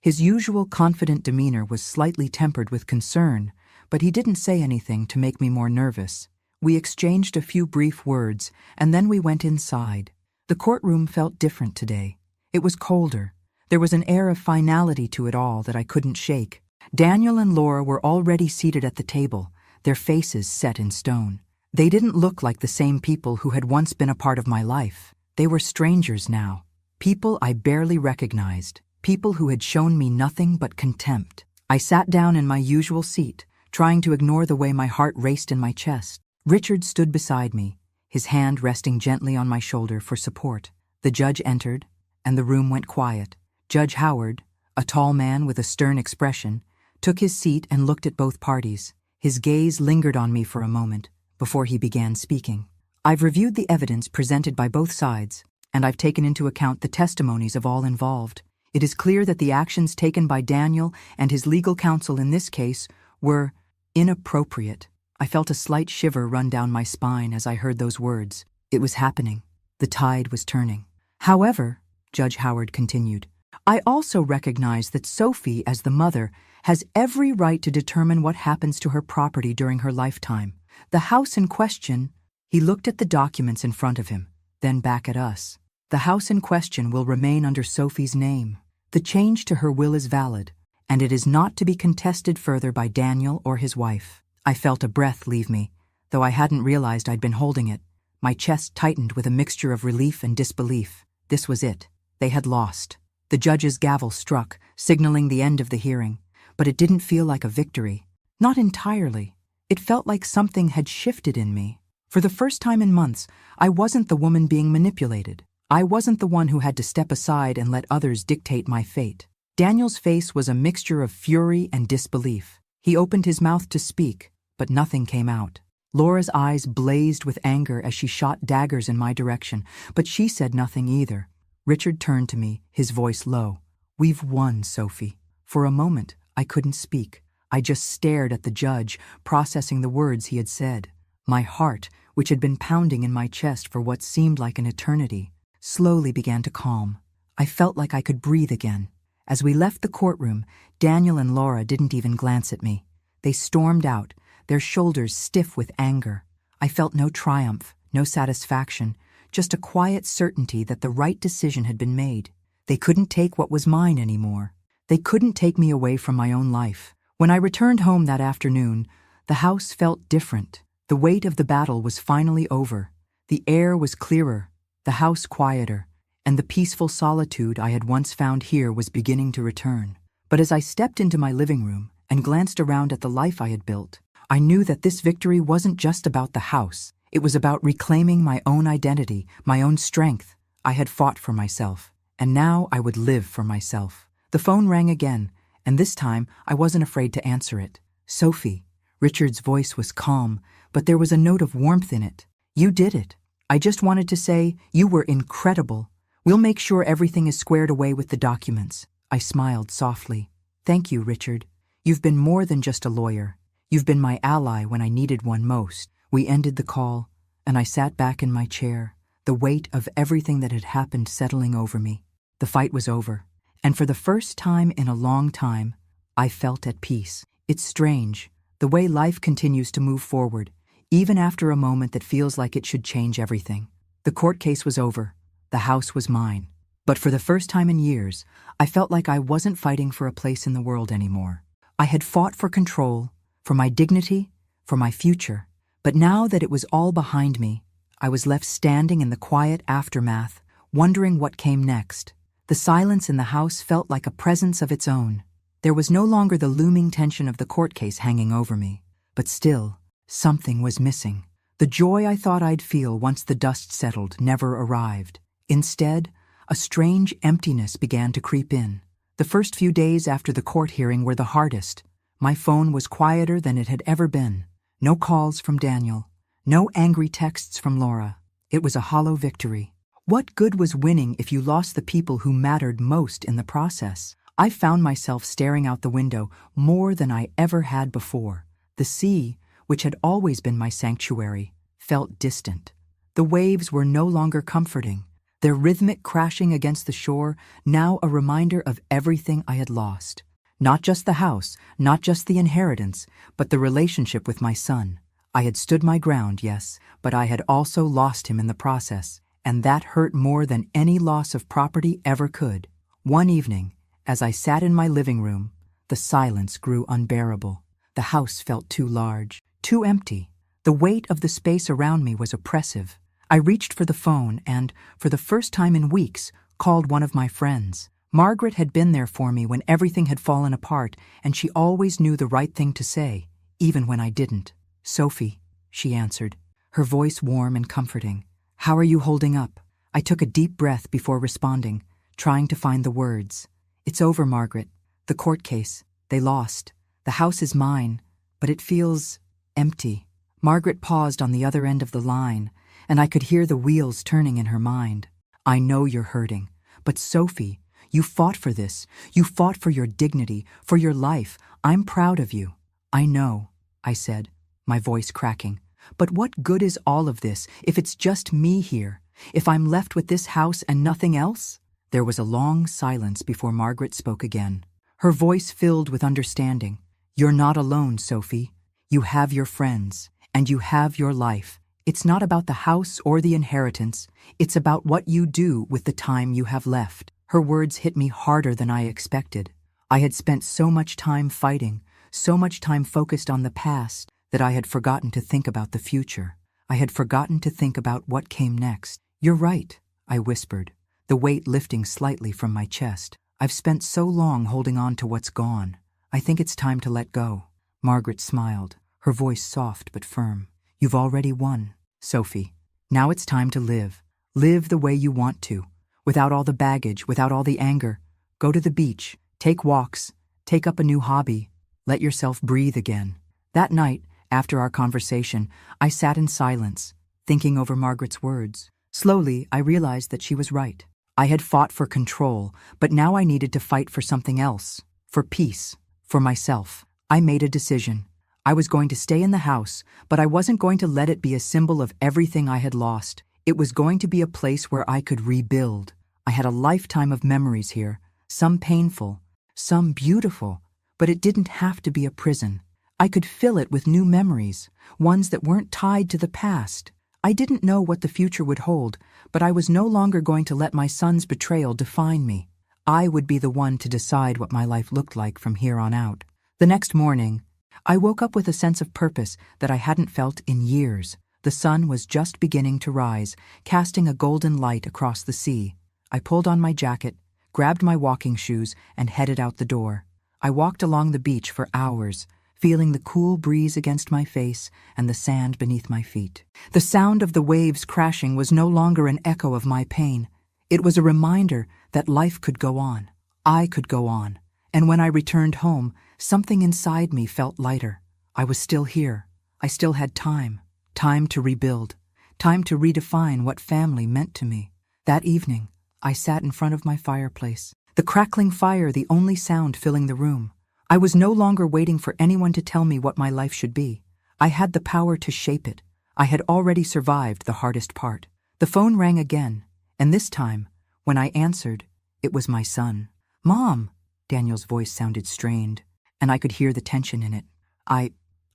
His usual confident demeanor was slightly tempered with concern, but he didn't say anything to make me more nervous. We exchanged a few brief words, and then we went inside. The courtroom felt different today. It was colder. There was an air of finality to it all that I couldn't shake. Daniel and Laura were already seated at the table, their faces set in stone. They didn't look like the same people who had once been a part of my life. They were strangers now, people I barely recognized, people who had shown me nothing but contempt. I sat down in my usual seat, trying to ignore the way my heart raced in my chest. Richard stood beside me, his hand resting gently on my shoulder for support. The judge entered, and the room went quiet. Judge Howard, a tall man with a stern expression, took his seat and looked at both parties. His gaze lingered on me for a moment before he began speaking. "I've reviewed the evidence presented by both sides, and I've taken into account the testimonies of all involved. It is clear that the actions taken by Daniel and his legal counsel in this case were inappropriate." I felt a slight shiver run down my spine as I heard those words. It was happening. The tide was turning. "However," Judge Howard continued, "I also recognize that Sophie, as the mother, has every right to determine what happens to her property during her lifetime. The house in question—" He looked at the documents in front of him, then back at us. "The house in question will remain under Sophie's name. The change to her will is valid, and it is not to be contested further by Daniel or his wife." I felt a breath leave me, though I hadn't realized I'd been holding it. My chest tightened with a mixture of relief and disbelief. This was it. They had lost. The judge's gavel struck, signaling the end of the hearing. But it didn't feel like a victory. Not entirely. It felt like something had shifted in me. For the first time in months, I wasn't the woman being manipulated. I wasn't the one who had to step aside and let others dictate my fate. Daniel's face was a mixture of fury and disbelief. He opened his mouth to speak, but nothing came out. Laura's eyes blazed with anger as she shot daggers in my direction, but she said nothing either. Richard turned to me, his voice low. "We've won, Sophie." For a moment, I couldn't speak. I just stared at the judge, processing the words he had said. My heart, which had been pounding in my chest for what seemed like an eternity, slowly began to calm. I felt like I could breathe again. As we left the courtroom, Daniel and Laura didn't even glance at me. They stormed out, their shoulders stiff with anger. I felt no triumph, no satisfaction, just a quiet certainty that the right decision had been made. They couldn't take what was mine anymore. They couldn't take me away from my own life. When I returned home that afternoon, the house felt different. The weight of the battle was finally over. The air was clearer, the house quieter, and the peaceful solitude I had once found here was beginning to return. But as I stepped into my living room and glanced around at the life I had built, I knew that this victory wasn't just about the house. It was about reclaiming my own identity, my own strength. I had fought for myself, and now I would live for myself. The phone rang again, and this time I wasn't afraid to answer it. Sophie. Richard's voice was calm, but there was a note of warmth in it. You did it. I just wanted to say, you were incredible. We'll make sure everything is squared away with the documents. I smiled softly. Thank you, Richard. You've been more than just a lawyer. You've been my ally when I needed one most. We ended the call, and I sat back in my chair, the weight of everything that had happened settling over me. The fight was over, and for the first time in a long time, I felt at peace. It's strange, the way life continues to move forward, even after a moment that feels like it should change everything. The court case was over. The house was mine. But for the first time in years, I felt like I wasn't fighting for a place in the world anymore. I had fought for control, for my dignity, for my future. But now that it was all behind me, I was left standing in the quiet aftermath, wondering what came next. The silence in the house felt like a presence of its own. There was no longer the looming tension of the court case hanging over me. But still, something was missing. The joy I thought I'd feel once the dust settled never arrived. Instead, a strange emptiness began to creep in. The first few days after the court hearing were the hardest. My phone was quieter than it had ever been. No calls from Daniel. No angry texts from Laura. It was a hollow victory. What good was winning if you lost the people who mattered most in the process? I found myself staring out the window more than I ever had before. The sea, which had always been my sanctuary, felt distant. The waves were no longer comforting. Their rhythmic crashing against the shore, now a reminder of everything I had lost. Not just the house, not just the inheritance, but the relationship with my son. I had stood my ground, yes, but I had also lost him in the process, and that hurt more than any loss of property ever could. One evening, as I sat in my living room, the silence grew unbearable. The house felt too large, too empty. The weight of the space around me was oppressive. I reached for the phone and, for the first time in weeks, called one of my friends. Margaret had been there for me when everything had fallen apart, and she always knew the right thing to say, even when I didn't. Sophie, she answered, her voice warm and comforting. How are you holding up? I took a deep breath before responding, trying to find the words. It's over, Margaret. The court case. They lost. The house is mine, but it feels empty. Margaret paused on the other end of the line, and I could hear the wheels turning in her mind. I know you're hurting, but Sophie, you fought for this. You fought for your dignity, for your life. I'm proud of you. I know, I said, my voice cracking. But what good is all of this if it's just me here? If I'm left with this house and nothing else? There was a long silence before Margaret spoke again. Her voice filled with understanding. You're not alone, Sophie. You have your friends, and you have your life. It's not about the house or the inheritance. It's about what you do with the time you have left. Her words hit me harder than I expected. I had spent so much time fighting, so much time focused on the past, that I had forgotten to think about the future. I had forgotten to think about what came next. You're right, I whispered, the weight lifting slightly from my chest. I've spent so long holding on to what's gone. I think it's time to let go. Margaret smiled, her voice soft but firm. You've already won, Sophie. Now it's time to live. Live the way you want to. Without all the baggage, without all the anger. Go to the beach, take walks, take up a new hobby. Let yourself breathe again. That night, after our conversation, I sat in silence, thinking over Margaret's words. Slowly, I realized that she was right. I had fought for control, but now I needed to fight for something else. For peace. For myself. I made a decision. I was going to stay in the house, but I wasn't going to let it be a symbol of everything I had lost. It was going to be a place where I could rebuild. I had a lifetime of memories here, some painful, some beautiful, but it didn't have to be a prison. I could fill it with new memories, ones that weren't tied to the past. I didn't know what the future would hold, but I was no longer going to let my son's betrayal define me. I would be the one to decide what my life looked like from here on out. The next morning, I woke up with a sense of purpose that I hadn't felt in years. The sun was just beginning to rise, casting a golden light across the sea. I pulled on my jacket, grabbed my walking shoes, and headed out the door. I walked along the beach for hours, feeling the cool breeze against my face and the sand beneath my feet. The sound of the waves crashing was no longer an echo of my pain. It was a reminder that life could go on. I could go on. And when I returned home, something inside me felt lighter. I was still here. I still had time. Time to rebuild. Time to redefine what family meant to me. That evening, I sat in front of my fireplace, the crackling fire the only sound filling the room. I was no longer waiting for anyone to tell me what my life should be. I had the power to shape it. I had already survived the hardest part. The phone rang again, and this time, when I answered, it was my son. "Mom," Daniel's voice sounded strained, and I could hear the tension in it. I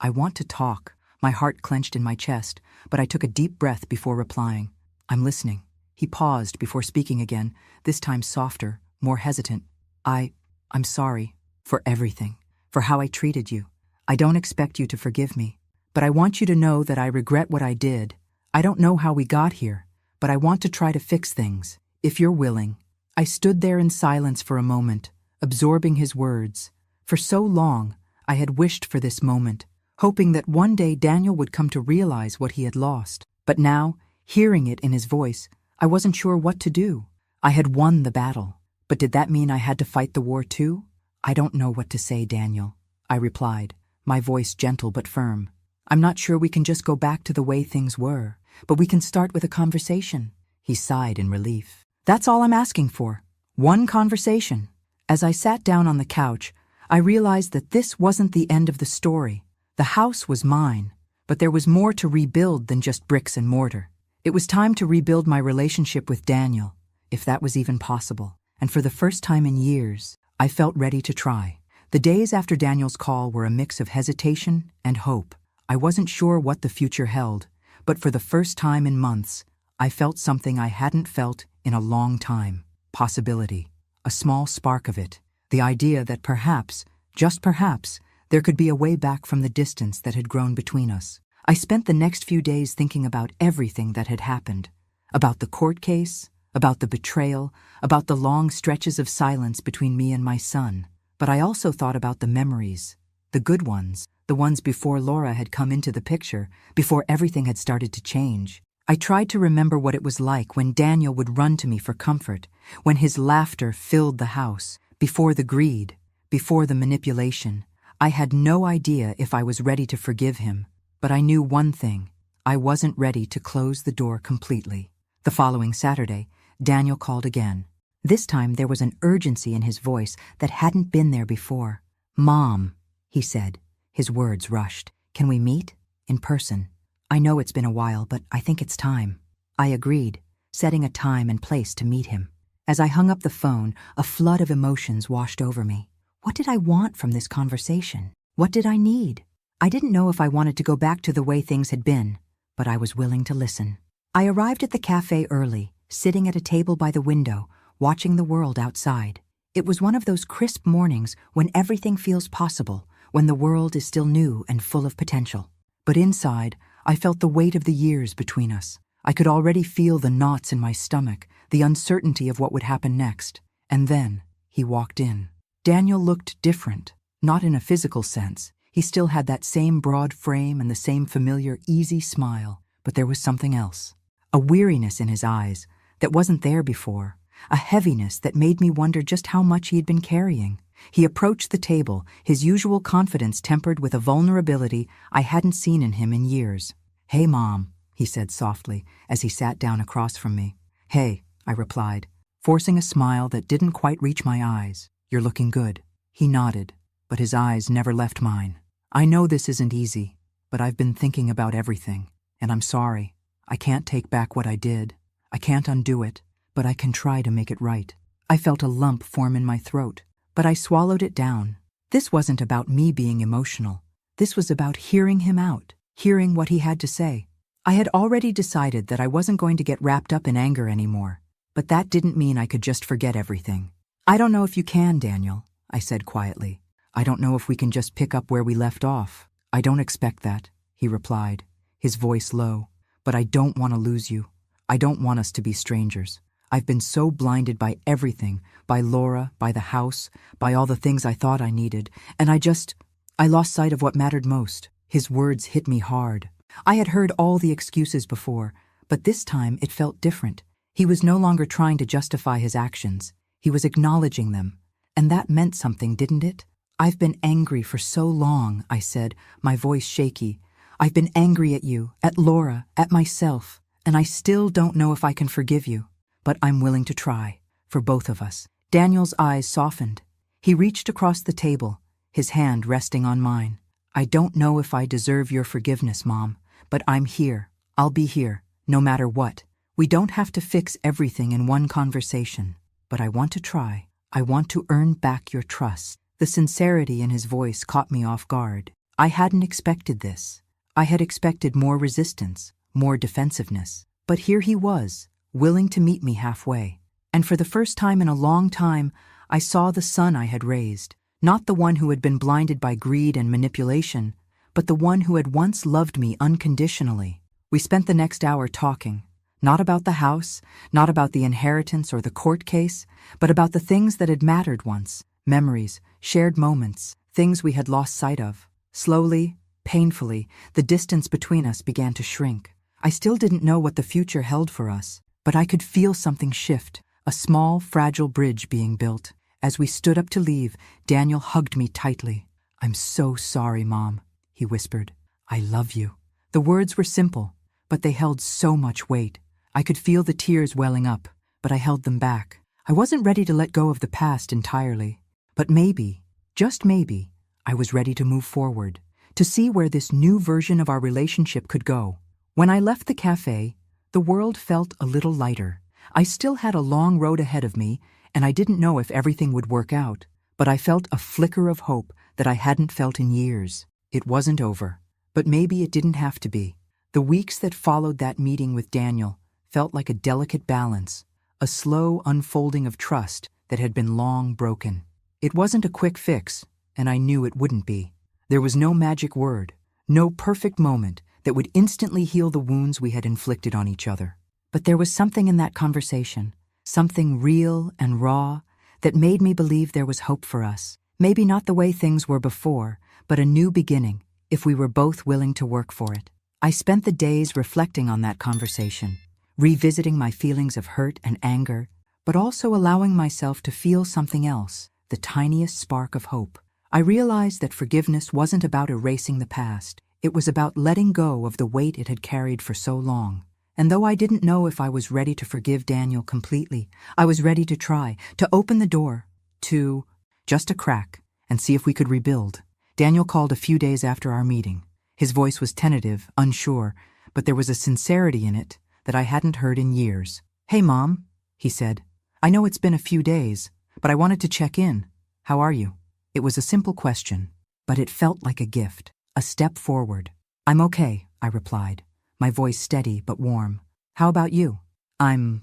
want to talk." My heart clenched in my chest, but I took a deep breath before replying. "I'm listening." He paused before speaking again, this time softer, more hesitant. I'm sorry for everything, for how I treated you. I don't expect you to forgive me, but I want you to know that I regret what I did. I don't know how we got here, but I want to try to fix things, if you're willing." I stood there in silence for a moment, absorbing his words. For so long, I had wished for this moment, hoping that one day Daniel would come to realize what he had lost. But now, hearing it in his voice, I wasn't sure what to do. I had won the battle, but did that mean I had to fight the war too? "I don't know what to say, Daniel," I replied, my voice gentle but firm. "I'm not sure we can just go back to the way things were, but we can start with a conversation." He sighed in relief. "That's all I'm asking for. One conversation." As I sat down on the couch, I realized that this wasn't the end of the story. The house was mine, but there was more to rebuild than just bricks and mortar. It was time to rebuild my relationship with Daniel, if that was even possible. And for the first time in years, I felt ready to try. The days after Daniel's call were a mix of hesitation and hope. I wasn't sure what the future held, but for the first time in months, I felt something I hadn't felt in a long time. Possibility. A small spark of it. The idea that perhaps, just perhaps, there could be a way back from the distance that had grown between us. I spent the next few days thinking about everything that had happened. About the court case, about the betrayal, about the long stretches of silence between me and my son. But I also thought about the memories, the good ones, the ones before Laura had come into the picture, before everything had started to change. I tried to remember what it was like when Daniel would run to me for comfort, when his laughter filled the house, before the greed, before the manipulation. I had no idea if I was ready to forgive him, but I knew one thing. I wasn't ready to close the door completely. The following Saturday, Daniel called again. This time there was an urgency in his voice that hadn't been there before. "Mom," he said, his words rushed. "Can we meet? In person? I know it's been a while, but I think it's time." I agreed, setting a time and place to meet him. As I hung up the phone, a flood of emotions washed over me. What did I want from this conversation? What did I need? I didn't know if I wanted to go back to the way things had been, but I was willing to listen. I arrived at the cafe early, sitting at a table by the window, watching the world outside. It was one of those crisp mornings when everything feels possible, when the world is still new and full of potential. But inside, I felt the weight of the years between us. I could already feel the knots in my stomach, the uncertainty of what would happen next. And then, he walked in. Daniel looked different, not in a physical sense. He still had that same broad frame and the same familiar, easy smile, but there was something else. A weariness in his eyes that wasn't there before, a heaviness that made me wonder just how much he had been carrying. He approached the table, his usual confidence tempered with a vulnerability I hadn't seen in him in years. "Hey, Mom," he said softly as he sat down across from me. "Hey," I replied, forcing a smile that didn't quite reach my eyes. "You're looking good." He nodded, but his eyes never left mine. "I know this isn't easy, but I've been thinking about everything, and I'm sorry. I can't take back what I did. I can't undo it, but I can try to make it right." I felt a lump form in my throat, but I swallowed it down. This wasn't about me being emotional. This was about hearing him out, hearing what he had to say. I had already decided that I wasn't going to get wrapped up in anger anymore, but that didn't mean I could just forget everything. "I don't know if you can, Daniel," I said quietly. "I don't know if we can just pick up where we left off." "I don't expect that," he replied, his voice low. "But I don't want to lose you. I don't want us to be strangers. I've been so blinded by everything, by Laura, by the house, by all the things I thought I needed, and I I lost sight of what mattered most. His words hit me hard. I had heard all the excuses before, but this time it felt different. He was no longer trying to justify his actions. He was acknowledging them. And that meant something, didn't it? "I've been angry for so long," I said, my voice shaky. "I've been angry at you, at Laura, at myself, and I still don't know if I can forgive you. But I'm willing to try, for both of us." Daniel's eyes softened. He reached across the table, his hand resting on mine. "I don't know if I deserve your forgiveness, Mom, but I'm here. I'll be here, no matter what. We don't have to fix everything in one conversation, but I want to try. I want to earn back your trust." The sincerity in his voice caught me off guard. I hadn't expected this. I had expected more resistance, more defensiveness. But here he was, willing to meet me halfway. And for the first time in a long time, I saw the son I had raised. Not the one who had been blinded by greed and manipulation, but the one who had once loved me unconditionally. We spent the next hour talking. Not about the house, not about the inheritance or the court case, but about the things that had mattered once. Memories, shared moments, things we had lost sight of. Slowly, painfully, the distance between us began to shrink. I still didn't know what the future held for us, but I could feel something shift, a small, fragile bridge being built. As we stood up to leave, Daniel hugged me tightly. "I'm so sorry, Mom," he whispered. "I love you." The words were simple, but they held so much weight. I could feel the tears welling up, but I held them back. I wasn't ready to let go of the past entirely. But maybe, just maybe, I was ready to move forward, to see where this new version of our relationship could go. When I left the cafe, the world felt a little lighter. I still had a long road ahead of me, and I didn't know if everything would work out, but I felt a flicker of hope that I hadn't felt in years. It wasn't over, but maybe it didn't have to be. The weeks that followed that meeting with Daniel felt like a delicate balance, a slow unfolding of trust that had been long broken. It wasn't a quick fix, and I knew it wouldn't be. There was no magic word, no perfect moment that would instantly heal the wounds we had inflicted on each other. But there was something in that conversation, something real and raw, that made me believe there was hope for us. Maybe not the way things were before, but a new beginning, if we were both willing to work for it. I spent the days reflecting on that conversation, revisiting my feelings of hurt and anger, but also allowing myself to feel something else, the tiniest spark of hope. I realized that forgiveness wasn't about erasing the past. It was about letting go of the weight it had carried for so long. And though I didn't know if I was ready to forgive Daniel completely, I was ready to try, to open the door, to just a crack, and see if we could rebuild. Daniel called a few days after our meeting. His voice was tentative, unsure, but there was a sincerity in it that I hadn't heard in years. "Hey, Mom," he said. "I know it's been a few days, but I wanted to check in. How are you?" It was a simple question, but it felt like a gift, a step forward. "I'm okay," I replied, my voice steady but warm. "How about you?" I'm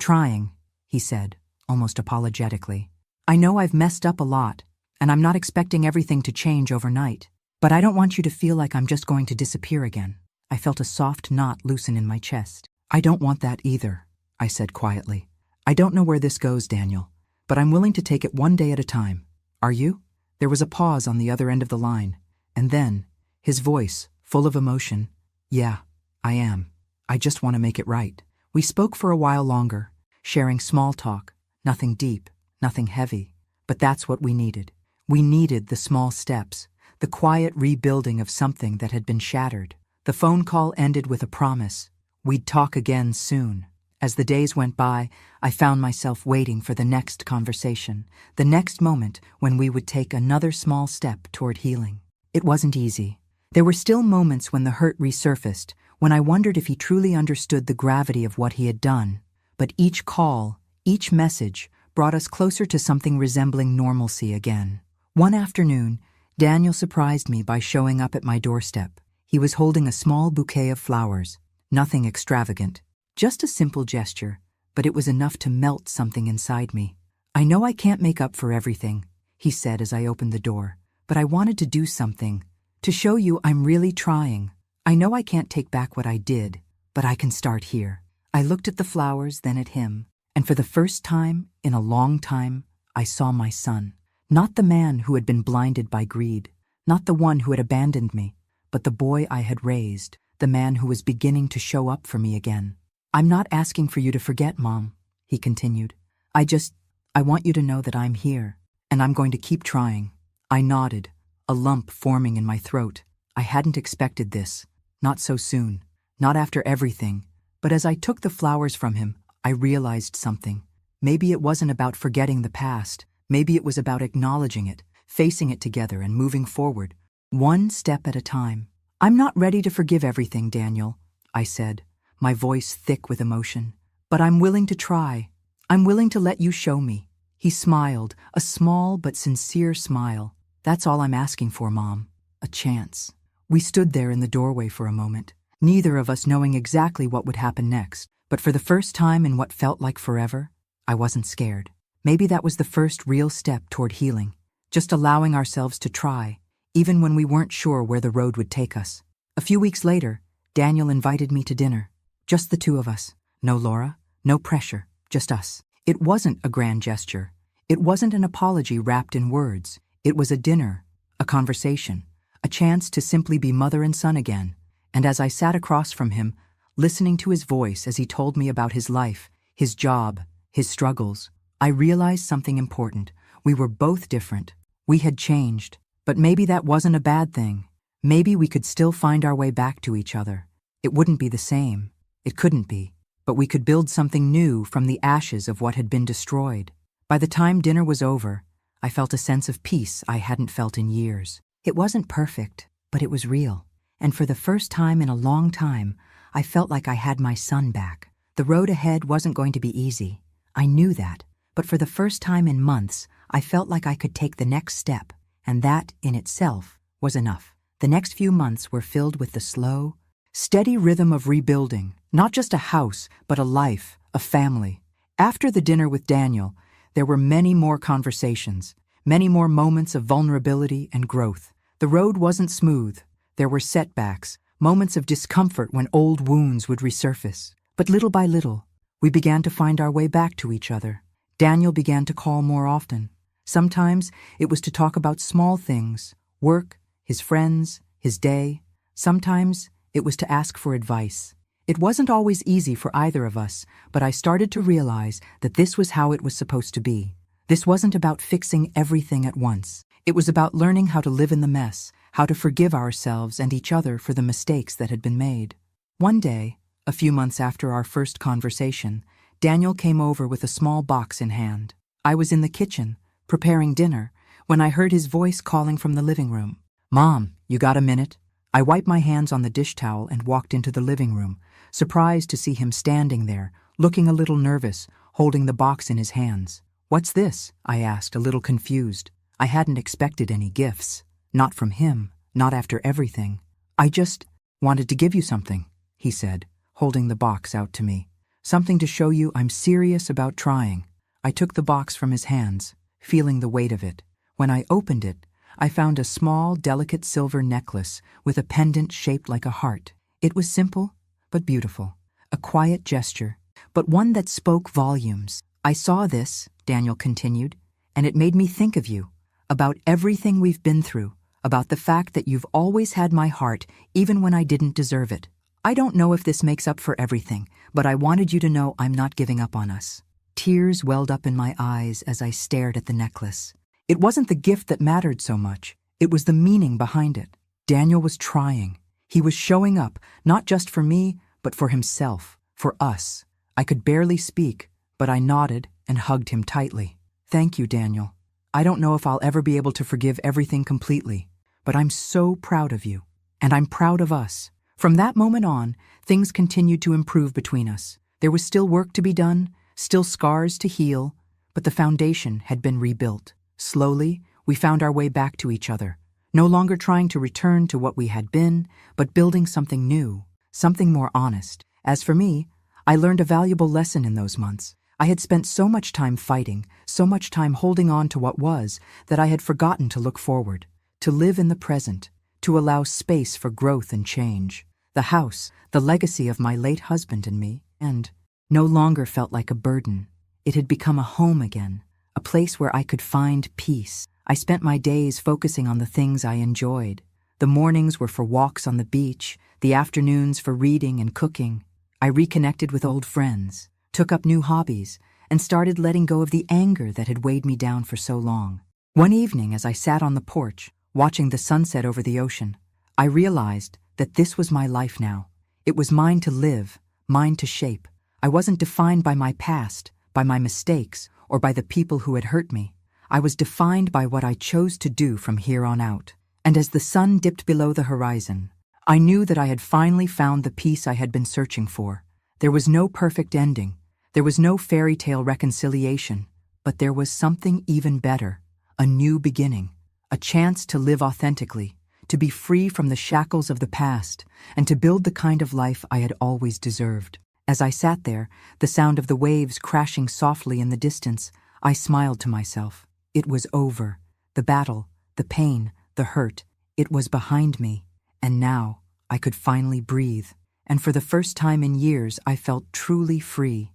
trying," he said, almost apologetically. "I know I've messed up a lot, and I'm not expecting everything to change overnight, but I don't want you to feel like I'm just going to disappear again." I felt a soft knot loosen in my chest. "I don't want that either," I said quietly. "I don't know where this goes, Daniel, but I'm willing to take it one day at a time. Are you?" There was a pause on the other end of the line, and then, his voice, full of emotion, "Yeah, I am. I just want to make it right." We spoke for a while longer, sharing small talk, nothing deep, nothing heavy, but that's what we needed. We needed the small steps, the quiet rebuilding of something that had been shattered. The phone call ended with a promise. We'd talk again soon. As the days went by, I found myself waiting for the next conversation, the next moment when we would take another small step toward healing. It wasn't easy. There were still moments when the hurt resurfaced, when I wondered if he truly understood the gravity of what he had done. But each call, each message, brought us closer to something resembling normalcy again. One afternoon, Daniel surprised me by showing up at my doorstep. He was holding a small bouquet of flowers, nothing extravagant, just a simple gesture, but it was enough to melt something inside me. "I know I can't make up for everything," he said as I opened the door, "but I wanted to do something, to show you I'm really trying. I know I can't take back what I did, but I can start here." I looked at the flowers, then at him, and for the first time in a long time, I saw my son. Not the man who had been blinded by greed, Not the one who had abandoned me, but the boy I had raised, the man who was beginning to show up for me again. "I'm not asking for you to forget, Mom," he continued. I want you to know that I'm here, and I'm going to keep trying." I nodded, a lump forming in my throat. I hadn't expected this. Not so soon. Not after everything. But as I took the flowers from him, I realized something. Maybe it wasn't about forgetting the past. Maybe it was about acknowledging it, facing it together and moving forward, one step at a time. "I'm not ready to forgive everything, Daniel," I said, my voice thick with emotion. "But I'm willing to try. I'm willing to let you show me." He smiled, a small but sincere smile. "That's all I'm asking for, Mom. A chance." We stood there in the doorway for a moment, neither of us knowing exactly what would happen next. But for the first time in what felt like forever, I wasn't scared. Maybe that was the first real step toward healing, just allowing ourselves to try, even when we weren't sure where the road would take us. A few weeks later, Daniel invited me to dinner. Just the two of us. No Laura, no pressure, just us. It wasn't a grand gesture. It wasn't an apology wrapped in words. It was a dinner, a conversation, a chance to simply be mother and son again. And as I sat across from him, listening to his voice as he told me about his life, his job, his struggles, I realized something important. We were both different. We had changed. But maybe that wasn't a bad thing. Maybe we could still find our way back to each other. It wouldn't be the same. It couldn't be. But we could build something new from the ashes of what had been destroyed. By the time dinner was over, I felt a sense of peace I hadn't felt in years. It wasn't perfect, but it was real. And for the first time in a long time, I felt like I had my son back. The road ahead wasn't going to be easy. I knew that. But for the first time in months, I felt like I could take the next step, and that, in itself, was enough. The next few months were filled with the slow, steady rhythm of rebuilding, not just a house, but a life, a family. After the dinner with Daniel, there were many more conversations, many more moments of vulnerability and growth. The road wasn't smooth. There were setbacks, moments of discomfort when old wounds would resurface. But little by little, we began to find our way back to each other. Daniel began to call more often. Sometimes it was to talk about small things, work, his friends, his day. Sometimes it was to ask for advice. It wasn't always easy for either of us, but I started to realize that this was how it was supposed to be. This wasn't about fixing everything at once. It was about learning how to live in the mess, how to forgive ourselves and each other for the mistakes that had been made. One day, a few months after our first conversation, Daniel came over with a small box in hand. I was in the kitchen, preparing dinner, when I heard his voice calling from the living room. "Mom, you got a minute?" I wiped my hands on the dish towel and walked into the living room, surprised to see him standing there, looking a little nervous, holding the box in his hands. "What's this?" I asked, a little confused. I hadn't expected any gifts. Not from him, not after everything. "I just wanted to give you something," he said, holding the box out to me. "Something to show you I'm serious about trying." I took the box from his hands, feeling the weight of it. When I opened it, I found a small, delicate silver necklace with a pendant shaped like a heart. It was simple, but beautiful. A quiet gesture, but one that spoke volumes. "I saw this," Daniel continued, "and it made me think of you, about everything we've been through, about the fact that you've always had my heart, even when I didn't deserve it. I don't know if this makes up for everything, but I wanted you to know I'm not giving up on us." Tears welled up in my eyes as I stared at the necklace. It wasn't the gift that mattered so much. It was the meaning behind it. Daniel was trying. He was showing up, not just for me, but for himself, for us. I could barely speak, but I nodded and hugged him tightly. "Thank you, Daniel. I don't know if I'll ever be able to forgive everything completely, but I'm so proud of you, and I'm proud of us." From that moment on, things continued to improve between us. There was still work to be done, still scars to heal, but the foundation had been rebuilt. Slowly, we found our way back to each other, no longer trying to return to what we had been, but building something new, something more honest. As for me, I learned a valuable lesson in those months. I had spent so much time fighting, so much time holding on to what was, that I had forgotten to look forward, to live in the present, to allow space for growth and change. The house, the legacy of my late husband and me, and no longer felt like a burden. It had become a home again, a place where I could find peace. I spent my days focusing on the things I enjoyed. The mornings were for walks on the beach, the afternoons for reading and cooking. I reconnected with old friends, took up new hobbies, and started letting go of the anger that had weighed me down for so long. One evening, as I sat on the porch, watching the sunset over the ocean, I realized that this was my life now. It was mine to live, mine to shape. I wasn't defined by my past, by my mistakes, or by the people who had hurt me. I was defined by what I chose to do from here on out. And as the sun dipped below the horizon, I knew that I had finally found the peace I had been searching for. There was no perfect ending. There was no fairy tale reconciliation. But there was something even better. A new beginning. A chance to live authentically, to be free from the shackles of the past, and to build the kind of life I had always deserved. As I sat there, the sound of the waves crashing softly in the distance, I smiled to myself. It was over. The battle, the pain, the hurt, it was behind me. And now I could finally breathe. And for the first time in years, I felt truly free.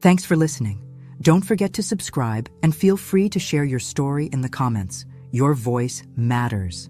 Thanks for listening. Don't forget to subscribe and feel free to share your story in the comments. Your voice matters.